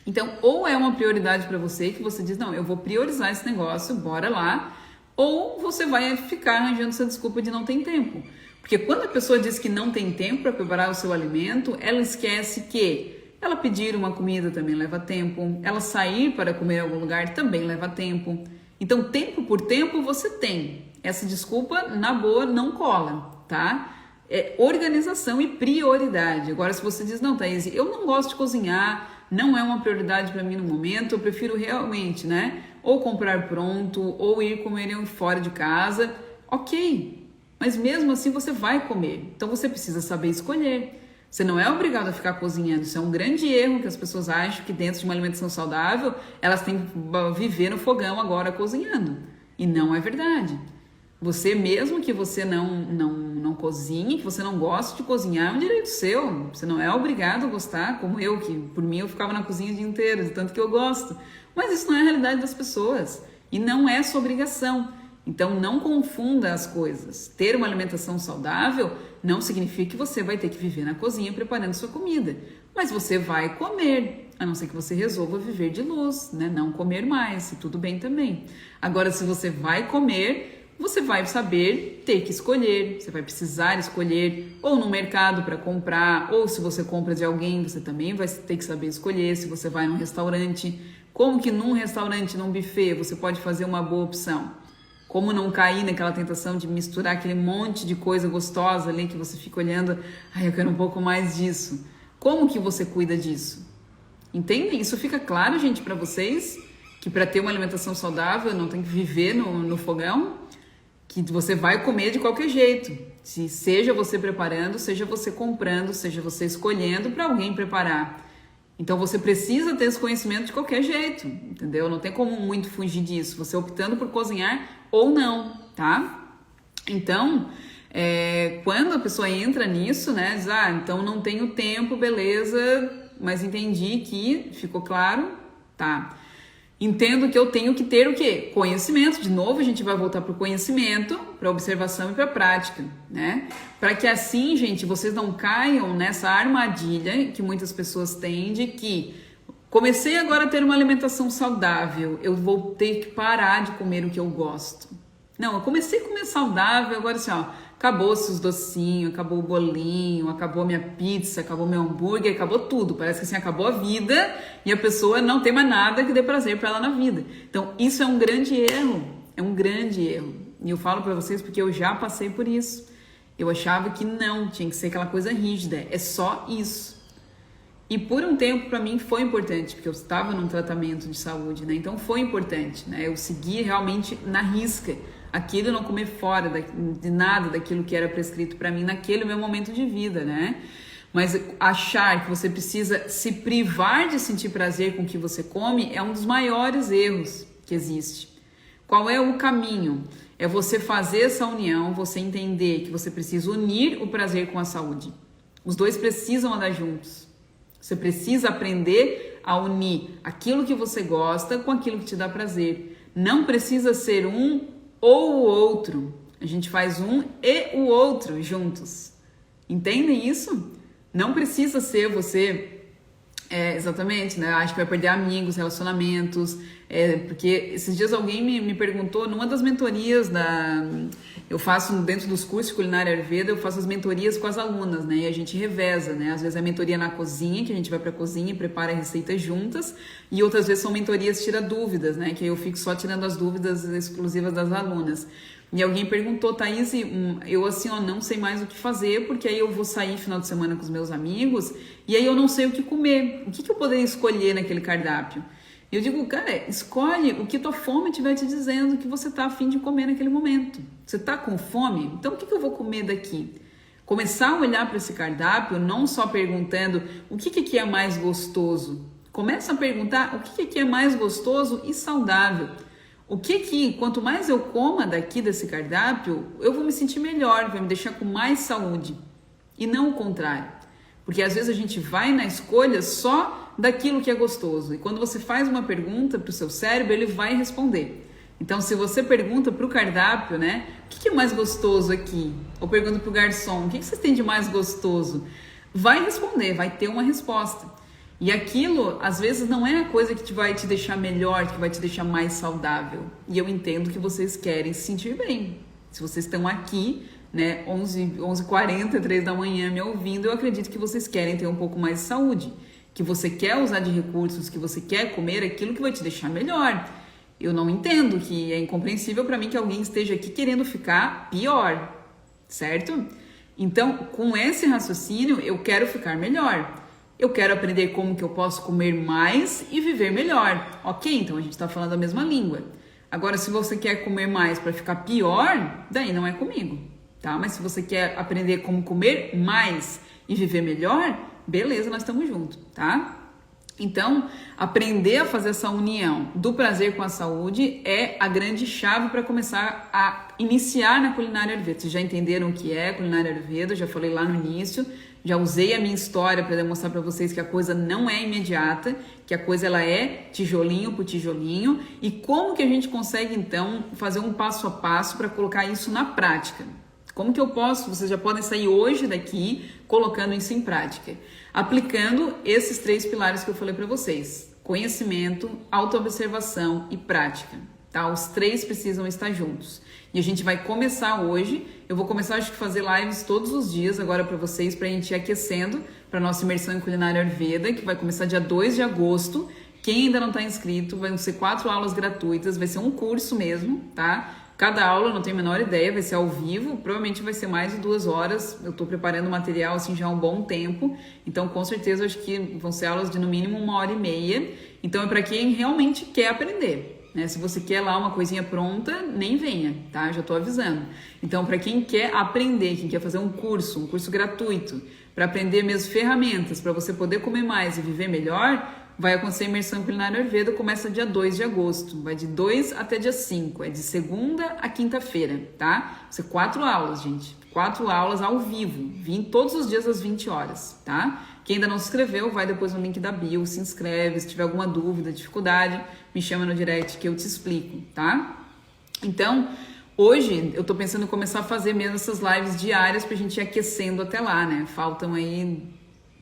Então, ou é uma prioridade para você, que você diz, não, eu vou priorizar esse negócio, bora lá, ou você vai ficar arranjando essa desculpa de não ter tempo. Porque quando a pessoa diz que não tem tempo para preparar o seu alimento, ela esquece que ela pedir uma comida também leva tempo, ela sair para comer em algum lugar também leva tempo. Então, tempo por tempo você tem. Essa desculpa, na boa, não cola, tá? É organização e prioridade. Agora, se você diz, não, Thaís, eu não gosto de cozinhar, não é uma prioridade para mim no momento, eu prefiro realmente, né, ou comprar pronto, ou ir comer fora de casa, ok, mas mesmo assim você vai comer, então você precisa saber escolher. Você não é obrigado a ficar cozinhando, isso é um grande erro que as pessoas acham que dentro de uma alimentação saudável, elas têm que viver no fogão agora cozinhando, e não é verdade. Você, mesmo que você não cozinhe, que você não goste de cozinhar, é um direito seu. Você não é obrigado a gostar, como eu, que por mim eu ficava na cozinha o dia inteiro, de tanto que eu gosto. Mas isso não é a realidade das pessoas e não é sua obrigação. Então não confunda as coisas. Ter uma alimentação saudável não significa que você vai ter que viver na cozinha preparando sua comida. Mas você vai comer, a não ser que você resolva viver de luz, né? Não comer mais, e tudo bem também. Agora, se você vai comer, você vai saber ter que escolher, você vai precisar escolher, ou no mercado para comprar, ou se você compra de alguém, você também vai ter que saber escolher. Se você vai num restaurante, como que num restaurante, num buffet, você pode fazer uma boa opção? Como não cair naquela tentação de misturar aquele monte de coisa gostosa ali que você fica olhando, ai, eu quero um pouco mais disso. Como que você cuida disso? Entendem? Isso fica claro, gente, para vocês? Que para ter uma alimentação saudável não tem que viver no fogão? que você vai comer de qualquer jeito. Seja você preparando, seja você comprando, seja você escolhendo para alguém preparar. Então você precisa ter esse conhecimento de qualquer jeito, entendeu? Não tem como muito fugir disso, você optando por cozinhar ou não, tá? Então, quando a pessoa entra nisso, né, diz, então não tenho tempo, beleza, mas entendi que ficou claro, tá? Entendo que eu tenho que ter o quê? Conhecimento. De novo, a gente vai voltar para o conhecimento, para observação e para prática, né? Para que assim, gente, vocês não caiam nessa armadilha que muitas pessoas têm de que comecei agora a ter uma alimentação saudável, eu vou ter que parar de comer o que eu gosto. Não, eu comecei a comer saudável, agora assim, acabou-se os docinhos, acabou o bolinho, acabou minha pizza, acabou meu hambúrguer, acabou tudo. Parece que assim, acabou a vida e a pessoa não tem mais nada que dê prazer para ela na vida. Então, isso é um grande erro, E eu falo para vocês porque eu já passei por isso. Eu achava que não, tinha que ser aquela coisa rígida, é só isso. E por um tempo para mim foi importante, porque eu estava num tratamento de saúde, né? Então foi importante, né? Eu segui realmente na risca aquilo, não comer fora de nada daquilo que era prescrito para mim naquele meu momento de vida, né? Mas achar que você precisa se privar de sentir prazer com o que você come é um dos maiores erros que existe. Qual é o caminho? É você fazer essa união, você entender que você precisa unir o prazer com a saúde. Os dois precisam andar juntos. Você precisa aprender a unir aquilo que você gosta com aquilo que te dá prazer. Não precisa ser um ou o outro. A gente faz um e o outro juntos. Entendem isso? Não precisa ser você... exatamente, né? Acho que vai perder amigos, relacionamentos. Porque esses dias alguém me perguntou, numa das mentorias eu faço dentro dos cursos de culinária Ayurveda, eu faço as mentorias com as alunas, né? E a gente reveza, né? Às vezes é mentoria na cozinha, que a gente vai pra cozinha e prepara receitas juntas, e outras vezes são mentorias tira dúvidas, né? Que aí eu fico só tirando as dúvidas exclusivas das alunas. E alguém perguntou, Thaís, eu assim, não sei mais o que fazer, porque aí eu vou sair final de semana com os meus amigos, e aí eu não sei o que comer. O que eu poderia escolher naquele cardápio? Eu digo, cara, escolhe o que tua fome estiver te dizendo que você tá a fim de comer naquele momento. Você tá com fome? Então o que eu vou comer daqui? Começar a olhar para esse cardápio, não só perguntando o que aqui é mais gostoso. Começa a perguntar o que aqui é mais gostoso e saudável. O que quanto mais eu coma daqui desse cardápio, eu vou me sentir melhor, vai me deixar com mais saúde. E não o contrário. Porque às vezes a gente vai na escolha só daquilo que é gostoso. E quando você faz uma pergunta para o seu cérebro, ele vai responder. Então, se você pergunta para o cardápio, né? O que é mais gostoso aqui? Ou pergunta para o garçom, o que vocês têm de mais gostoso? Vai responder, vai ter uma resposta. E aquilo, às vezes, não é a coisa que vai te deixar melhor, que vai te deixar mais saudável. E eu entendo que vocês querem se sentir bem. Se vocês estão aqui, né, 11h40, 3 da manhã me ouvindo, eu acredito que vocês querem ter um pouco mais de saúde. Que você quer usar de recursos, que você quer comer aquilo que vai te deixar melhor. Eu não entendo, que é incompreensível para mim que alguém esteja aqui querendo ficar pior, certo? Então, com esse raciocínio, eu quero ficar melhor. Eu quero aprender como que eu posso comer mais e viver melhor. Ok, então a gente está falando a mesma língua. Agora, se você quer comer mais para ficar pior, daí não é comigo, tá? Mas se você quer aprender como comer mais e viver melhor, beleza, nós estamos juntos, tá? Então, aprender a fazer essa união do prazer com a saúde é a grande chave para começar a iniciar na culinária Ayurveda. Vocês já entenderam o que é culinária Ayurveda? Eu já falei lá no início, já usei a minha história para demonstrar para vocês que a coisa não é imediata, que a coisa ela é tijolinho por tijolinho, e como que a gente consegue então fazer um passo a passo para colocar isso na prática. Como que eu posso? Vocês já podem sair hoje daqui colocando isso em prática, aplicando esses 3 pilares que eu falei para vocês: conhecimento, autoobservação e prática, tá? Os 3 precisam estar juntos. E a gente vai começar hoje. Eu vou começar, acho que, fazer lives todos os dias agora para vocês, para a gente ir aquecendo para nossa imersão em culinária Ayurveda, que vai começar dia 2 de agosto. Quem ainda não está inscrito, vão ser 4 aulas gratuitas, vai ser um curso mesmo, tá? Cada aula, não tenho a menor ideia, vai ser ao vivo, provavelmente vai ser mais de 2 horas. Eu estou preparando o material assim já há um bom tempo, então com certeza acho que vão ser aulas de no mínimo 1h30. Então é para quem realmente quer aprender, né? Se você quer lá uma coisinha pronta, nem venha, tá? Já tô avisando. Então, para quem quer aprender, quem quer fazer um curso gratuito, para aprender mesmo ferramentas, para você poder comer mais e viver melhor, vai acontecer a imersão culinária Ayurveda, começa dia 2 de agosto, vai de 2 até dia 5, é de segunda a quinta-feira, tá? São 4 aulas, gente, 4 aulas ao vivo, todos os dias às 20 horas, tá? Quem ainda não se inscreveu, vai depois no link da bio, se inscreve, se tiver alguma dúvida, dificuldade, me chama no direct que eu te explico, tá? Então, hoje eu tô pensando em começar a fazer mesmo essas lives diárias pra gente ir aquecendo até lá, né? Faltam aí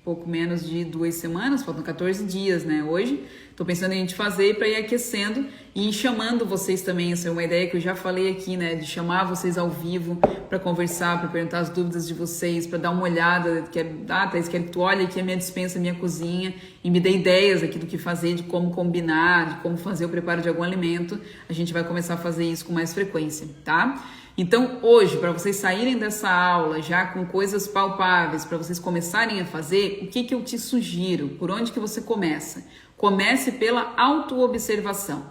pouco menos de 2 semanas, faltam 14 dias, né? Hoje, tô pensando em a gente fazer para ir aquecendo e ir chamando vocês também. Essa é uma ideia que eu já falei aqui, né? De chamar vocês ao vivo para conversar, para perguntar as dúvidas de vocês, para dar uma olhada. Thaís, quero que tu olhe aqui a minha despensa, a minha cozinha e me dê ideias aqui do que fazer, de como combinar, de como fazer o preparo de algum alimento. A gente vai começar a fazer isso com mais frequência, tá? Então, hoje, para vocês saírem dessa aula já com coisas palpáveis, para vocês começarem a fazer, o que eu te sugiro? Por onde que você começa? Comece pela autoobservação.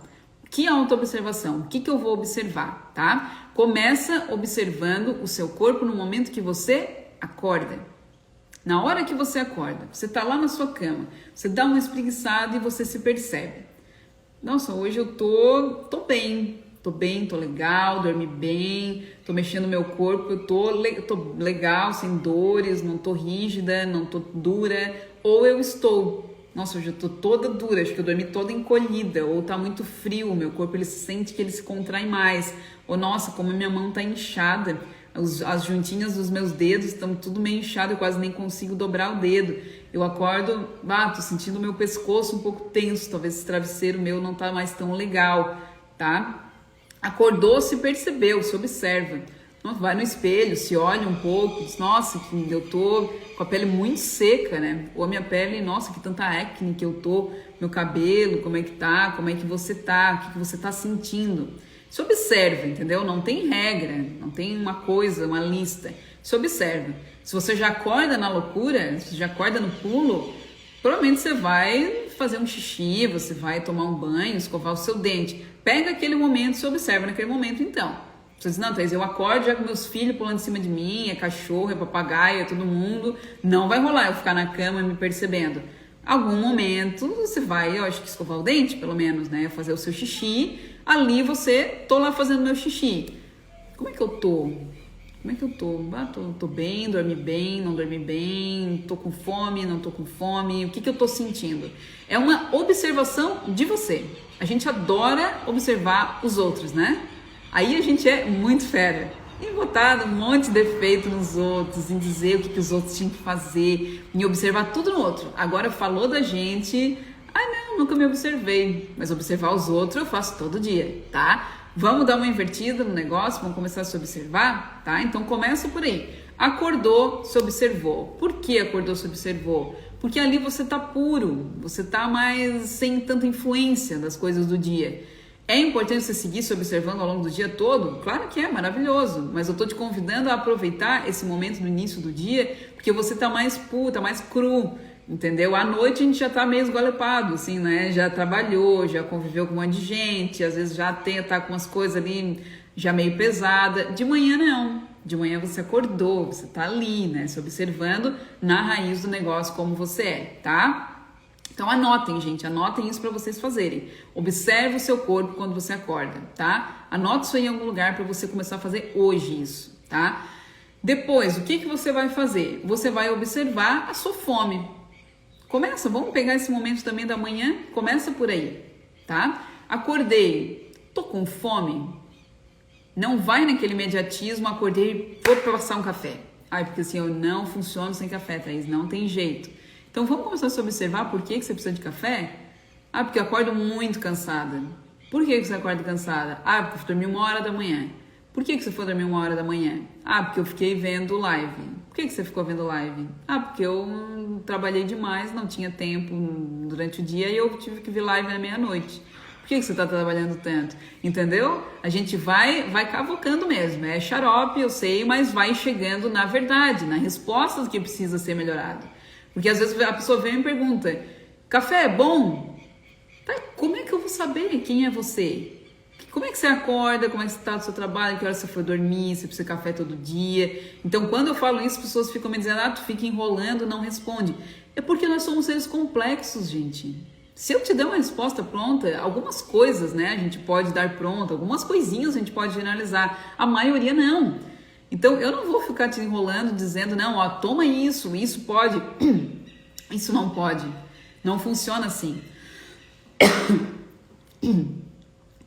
Que autoobservação? O que eu vou observar, tá? Começa observando o seu corpo no momento que você acorda. Na hora que você acorda, você tá lá na sua cama, você dá uma espreguiçada e você se percebe. Nossa, hoje eu tô bem. Tô bem, tô legal, dormi bem, tô mexendo no meu corpo, eu tô legal, sem dores, não tô rígida, não tô dura, ou eu estou, nossa, hoje eu tô toda dura, acho que eu dormi toda encolhida, ou tá muito frio, o meu corpo ele sente que ele se contrai mais, ou nossa, como a minha mão tá inchada, as juntinhas dos meus dedos estão tudo meio inchado, eu quase nem consigo dobrar o dedo, eu acordo, tô sentindo o meu pescoço um pouco tenso, talvez esse travesseiro meu não tá mais tão legal, tá? Acordou, se percebeu, se observa. Vai no espelho, se olha um pouco, diz, nossa, que eu tô com a pele muito seca, né? Ou a minha pele, nossa, que tanta acne que eu tô, meu cabelo, como é que tá, como é que você tá, o que você tá sentindo. Se observa, entendeu? Não tem regra, não tem uma coisa, uma lista. Se observa. Se você já acorda na loucura, se já acorda no pulo, provavelmente você vai fazer um xixi, você vai tomar um banho, escovar o seu dente. Pega aquele momento, se observa naquele momento então. Você diz, não, Thaís, eu acordo já com meus filhos pulando em cima de mim, é cachorro, é papagaio, é todo mundo. Não vai rolar eu ficar na cama me percebendo. Algum momento você vai, eu acho que escovar o dente, pelo menos, né? Fazer o seu xixi. Ali tô lá fazendo meu xixi. Como é que eu tô? Como é que eu tô? Tô bem, dormi bem, não dormi bem, tô com fome, não tô com fome, o que eu tô sentindo? É uma observação de você. A gente adora observar os outros, né? Aí a gente é muito fera. Em botar um monte de defeito nos outros, em dizer o que os outros tinham que fazer, em observar tudo no outro. Agora falou da gente, não, nunca me observei. Mas observar os outros eu faço todo dia, tá? Vamos dar uma invertida no negócio, vamos começar a se observar, tá? Então começa por aí. Acordou, se observou. Por que acordou, se observou? Porque ali você tá puro, você tá mais sem tanta influência das coisas do dia. É importante você seguir se observando ao longo do dia todo? Claro que é, maravilhoso. Mas eu tô te convidando a aproveitar esse momento no início do dia, porque você tá mais puro, tá mais cru. Entendeu? À noite a gente já tá meio esgoelepado, assim, né? Já trabalhou, já conviveu com um monte de gente, às vezes já tá com umas coisas ali já meio pesada. De manhã não. De manhã você acordou, você tá ali, né? Se observando na raiz do negócio como você é, tá? Então anotem, gente, anotem isso para vocês fazerem. Observe o seu corpo quando você acorda, tá? Anote isso aí em algum lugar para você começar a fazer hoje isso, tá? Depois, o que você vai fazer? Você vai observar a sua fome. Começa, vamos pegar esse momento também da manhã, começa por aí, tá? Acordei, tô com fome? Não vai naquele imediatismo, acordei, vou passar um café. Porque assim, eu não funciono sem café, Thaís, não tem jeito. Então vamos começar a se observar por que você precisa de café? Porque eu acordo muito cansada. Por que você acorda cansada? Porque eu dormi 1h da manhã. Por que você foi dormir 1h da manhã? Porque eu fiquei vendo live. Por que você ficou vendo live? Porque eu trabalhei demais, não tinha tempo durante o dia e eu tive que ver live na meia-noite. Por que você está trabalhando tanto? Entendeu? A gente vai cavocando mesmo. É xarope, eu sei, mas vai chegando na verdade, na resposta do que precisa ser melhorado. Porque às vezes a pessoa vem e me pergunta, café é bom? Como é que eu vou saber quem é você. Como é que você acorda, como é que você está no seu trabalho, que hora você foi dormir, você precisa de café todo dia. Então, quando eu falo isso, as pessoas ficam me dizendo, tu fica enrolando, não responde. É porque nós somos seres complexos, gente. Se eu te der uma resposta pronta, algumas coisas, né, a gente pode dar pronta, algumas coisinhas a gente pode generalizar, a maioria não. Então, eu não vou ficar te enrolando, dizendo, não, toma isso, isso pode, isso não pode. Não funciona assim.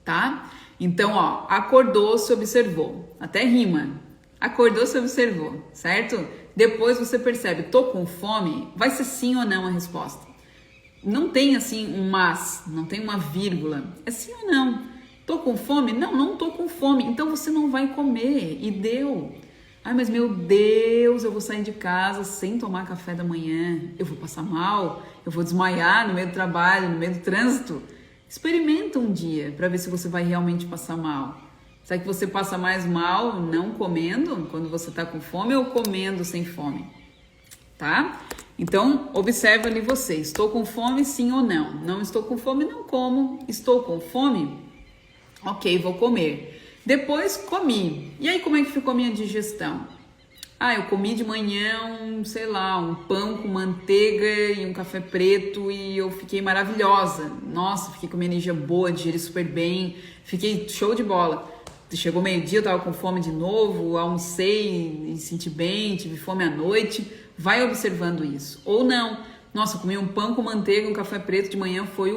Tá? Então, acordou, se observou. Até rima. Acordou, se observou, certo? Depois você percebe, tô com fome? Vai ser sim ou não a resposta. Não tem assim um mas, não tem uma vírgula. É sim ou não. Tô com fome? Não, não tô com fome. Então você não vai comer. E deu. Ai, mas meu Deus, eu vou sair de casa sem tomar café da manhã. Eu vou passar mal? Eu vou desmaiar no meio do trabalho, no meio do trânsito? Experimenta um dia para ver se você vai realmente passar mal. Será que você passa mais mal não comendo quando você está com fome ou comendo sem fome? Tá? Então, observa ali você. Estou com fome, sim ou não? Não estou com fome, não como. Estou com fome? Ok, vou comer. Depois comi. E aí, como é que ficou a minha digestão? Eu comi de manhã um pão com manteiga e um café preto e eu fiquei maravilhosa. Nossa, fiquei com uma energia boa, digeri super bem, fiquei show de bola. Chegou meio-dia, eu tava com fome de novo, almocei e senti bem, tive fome à noite. Vai observando isso. Ou não. Nossa, comi um pão com manteiga e um café preto de manhã, foi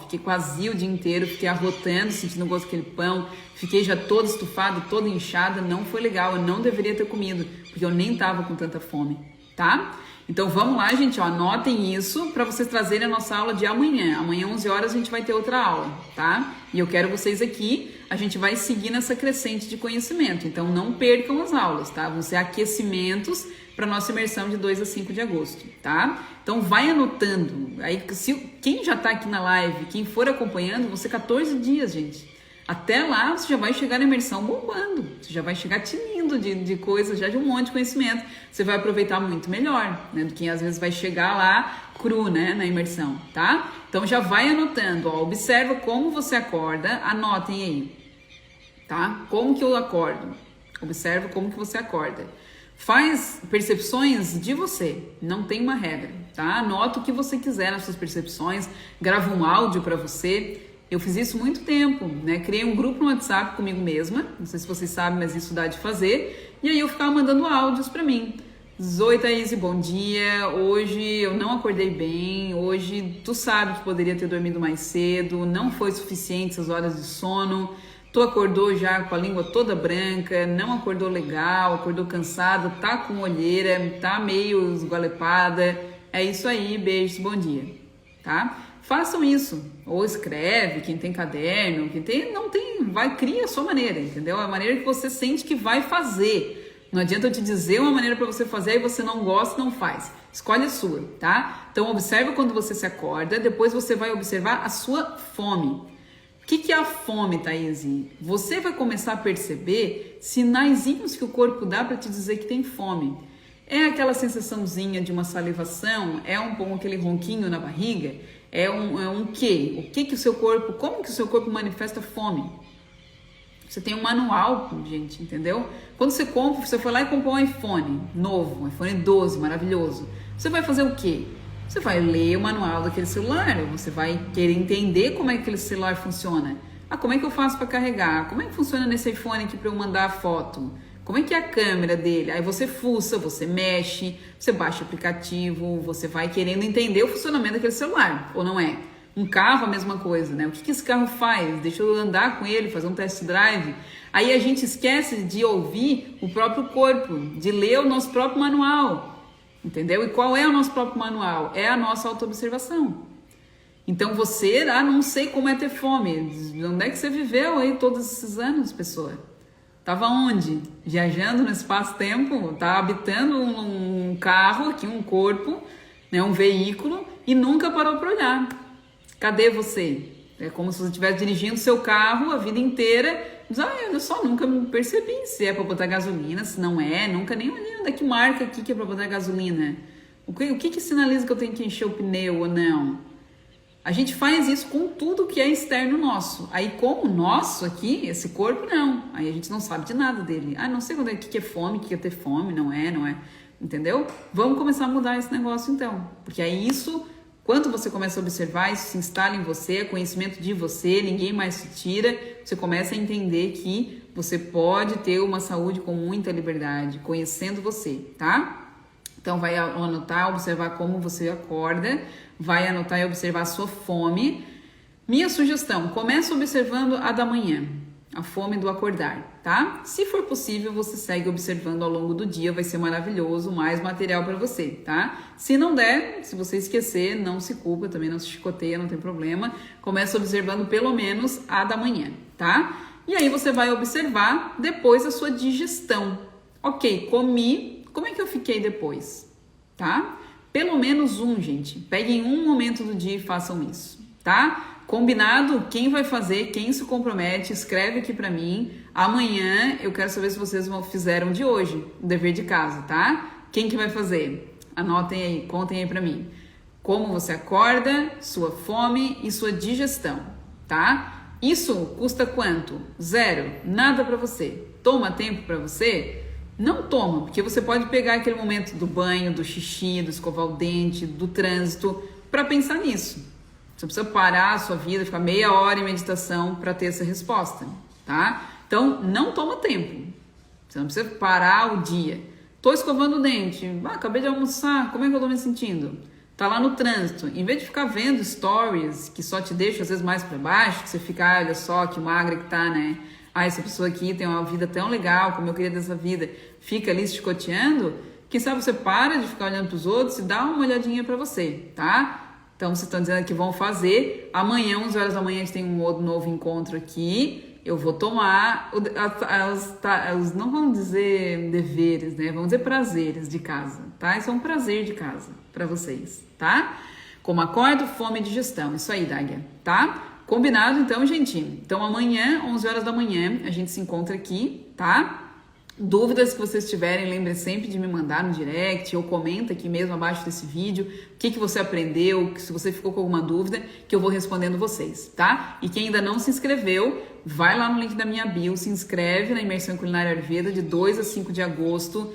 fiquei quase o dia inteiro, fiquei arrotando, sentindo o gosto daquele pão, fiquei já toda estufada, toda inchada, não foi legal, eu não deveria ter comido, porque eu nem tava com tanta fome, tá? Então vamos lá, gente, anotem isso para vocês trazerem a nossa aula de amanhã. Amanhã, 11 horas, a gente vai ter outra aula, tá? E eu quero vocês aqui, a gente vai seguir nessa crescente de conhecimento, então não percam as aulas, tá? Vão ser aquecimentos para nossa imersão de 2 a 5 de agosto, tá? Então vai anotando. Aí, quem já tá aqui na live, quem for acompanhando, vão ser 14 dias, gente. Até lá você já vai chegar na imersão bombando. Você já vai chegar tinindo de coisas, já de um monte de conhecimento. Você vai aproveitar muito melhor, né? Do que às vezes vai chegar lá cru, né? Na imersão, tá? Então já vai anotando, observa como você acorda, anotem aí, tá? Como que eu acordo? Observa como que você acorda. Faz percepções de você, não tem uma regra, tá? Anota o que você quiser nas suas percepções, grava um áudio para você. Eu fiz isso muito tempo, né? Criei um grupo no WhatsApp comigo mesma, não sei se vocês sabem, mas isso dá de fazer. E aí eu ficava mandando áudios para mim. Oi, Thaís, bom dia. Hoje eu não acordei bem, hoje tu sabe que poderia ter dormido mais cedo, não foi suficiente essas horas de sono. Tu acordou já com a língua toda branca, não acordou legal, acordou cansada, tá com olheira, tá meio esgualepada. É isso aí, beijos, bom dia, tá? Façam isso, ou escreve, quem tem caderno, quem tem, não tem, cria a sua maneira, entendeu? A maneira que você sente que vai fazer. Não adianta eu te dizer uma maneira para você fazer e você não gosta, não faz. Escolhe a sua, tá? Então observa quando você se acorda, depois você vai observar a sua fome. O que é a fome, Thaís? Você vai começar a perceber sinaizinhos que o corpo dá para te dizer que tem fome. É aquela sensaçãozinha de uma salivação? É aquele ronquinho na barriga? É um quê? O que o seu corpo, como que o seu corpo manifesta fome? Você tem um manual, gente, entendeu? Quando você foi lá e comprou um iPhone novo, um iPhone 12, maravilhoso. Você vai fazer o quê? Você vai ler o manual daquele celular, você vai querer entender como é que aquele celular funciona. Como é que eu faço para carregar? Como é que funciona nesse iPhone aqui para eu mandar a foto? Como é que é a câmera dele? Aí você fuça, você mexe, você baixa o aplicativo, você vai querendo entender o funcionamento daquele celular, ou não é? Um carro, a mesma coisa, né? O que esse carro faz? Deixa eu andar com ele, fazer um test drive. Aí a gente esquece de ouvir o próprio corpo, de ler o nosso próprio manual. Entendeu? E qual é o nosso próprio manual? É a nossa autoobservação. Então você, não sei como é ter fome. Onde é que você viveu aí todos esses anos, pessoa? Tava onde? Viajando no espaço-tempo? Tá habitando um carro aqui, um corpo, né, um veículo, e nunca parou para olhar. Cadê você? É como se você estivesse dirigindo seu carro a vida inteira. Eu só nunca me percebi se é para botar gasolina, se não é, nunca nem olhei onde é que marca aqui que é para botar gasolina. O que sinaliza que eu tenho que encher o pneu ou não? A gente faz isso com tudo que é externo nosso. Aí com o nosso aqui, esse corpo, não. Aí a gente não sabe de nada dele. Ah, não sei quando é que é fome, o que é ter fome, não é. Entendeu? Vamos começar a mudar esse negócio então. Porque aí isso, quando você começa a observar, isso se instala em você, é conhecimento de você, ninguém mais te tira. Você começa a entender que você pode ter uma saúde com muita liberdade, conhecendo você, tá? Então vai anotar, observar como você acorda, vai anotar e observar a sua fome. Minha sugestão, começa observando a da manhã, a fome do acordar, tá? Se for possível, você segue observando ao longo do dia, vai ser maravilhoso, mais material para você, tá? Se não der, se você esquecer, não se culpa, também não se chicoteia, não tem problema. Começa observando pelo menos a da manhã, tá? E aí você vai observar depois a sua digestão. Ok, comi. Como é que eu fiquei depois, tá? Pelo menos gente. Peguem um momento do dia e façam isso, tá? Combinado? Quem vai fazer, quem se compromete, escreve aqui pra mim. Amanhã eu quero saber se vocês fizeram de hoje o dever de casa, tá? Quem que vai fazer? Anotem aí, contem aí pra mim. Como você acorda, sua fome e sua digestão, tá? Isso custa quanto? 0. Nada pra você. Toma tempo pra você? Não toma, porque você pode pegar aquele momento do banho, do xixi, do escovar o dente, do trânsito, para pensar nisso. Você precisa parar a sua vida, ficar meia hora em meditação para ter essa resposta, tá? Então, não toma tempo. Você não precisa parar o dia. Tô escovando o dente, acabei de almoçar, como é que eu tô me sentindo? Tá lá no trânsito, em vez de ficar vendo stories que só te deixam às vezes mais para baixo, que você fica, olha só que magra que tá, né? Essa pessoa aqui tem uma vida tão legal, como eu queria dessa vida, fica ali se chicoteando, quem sabe você para de ficar olhando para os outros e dá uma olhadinha para você, tá? Então, vocês estão dizendo que vão fazer. Amanhã, 11 horas da manhã, a gente tem um outro novo encontro aqui. Eu vou tomar os não vamos dizer deveres, né? Vamos dizer prazeres de casa, tá? Isso é um prazer de casa para vocês, tá? Como acordo, fome e digestão. Isso aí, Dália, tá? Combinado, então, gente? Então, amanhã, 11 horas da manhã, a gente se encontra aqui, tá? Dúvidas que vocês tiverem, lembre sempre de me mandar no direct ou comenta aqui mesmo abaixo desse vídeo o que você aprendeu, se você ficou com alguma dúvida, que eu vou respondendo vocês, tá? E quem ainda não se inscreveu, vai lá no link da minha bio, se inscreve na Imersão Culinária Ayurveda de 2 a 5 de agosto,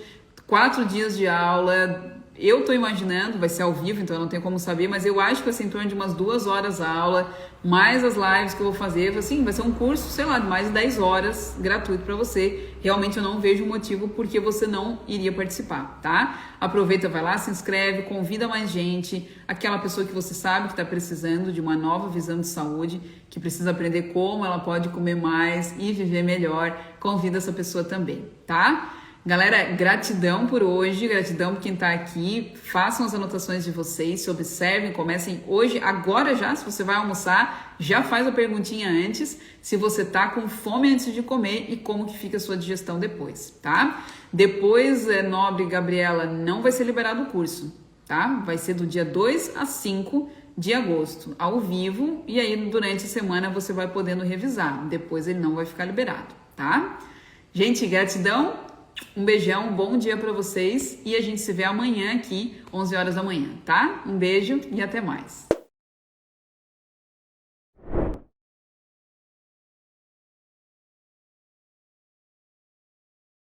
4 dias de aula. Eu tô imaginando, vai ser ao vivo, então eu não tenho como saber, mas eu acho que vai ser em torno de umas 2 horas a aula, mais as lives que eu vou fazer, assim, vai ser um curso, sei lá, de mais de 10 horas, gratuito para você. Realmente eu não vejo motivo porque você não iria participar, tá? Aproveita, vai lá, se inscreve, convida mais gente, aquela pessoa que você sabe que está precisando de uma nova visão de saúde, que precisa aprender como ela pode comer mais e viver melhor, convida essa pessoa também, tá? Galera, gratidão por hoje, gratidão por quem tá aqui, façam as anotações de vocês, se observem, comecem hoje, agora já, se você vai almoçar, já faz a perguntinha antes, se você tá com fome antes de comer e como que fica a sua digestão depois, tá? Depois, Nobre Gabriela, não vai ser liberado o curso, tá? Vai ser do dia 2 a 5 de agosto, ao vivo, e aí durante a semana você vai podendo revisar, depois ele não vai ficar liberado, tá? Gente, gratidão! Um beijão, um bom dia para vocês e a gente se vê amanhã aqui, 11 horas da manhã, tá? Um beijo e até mais.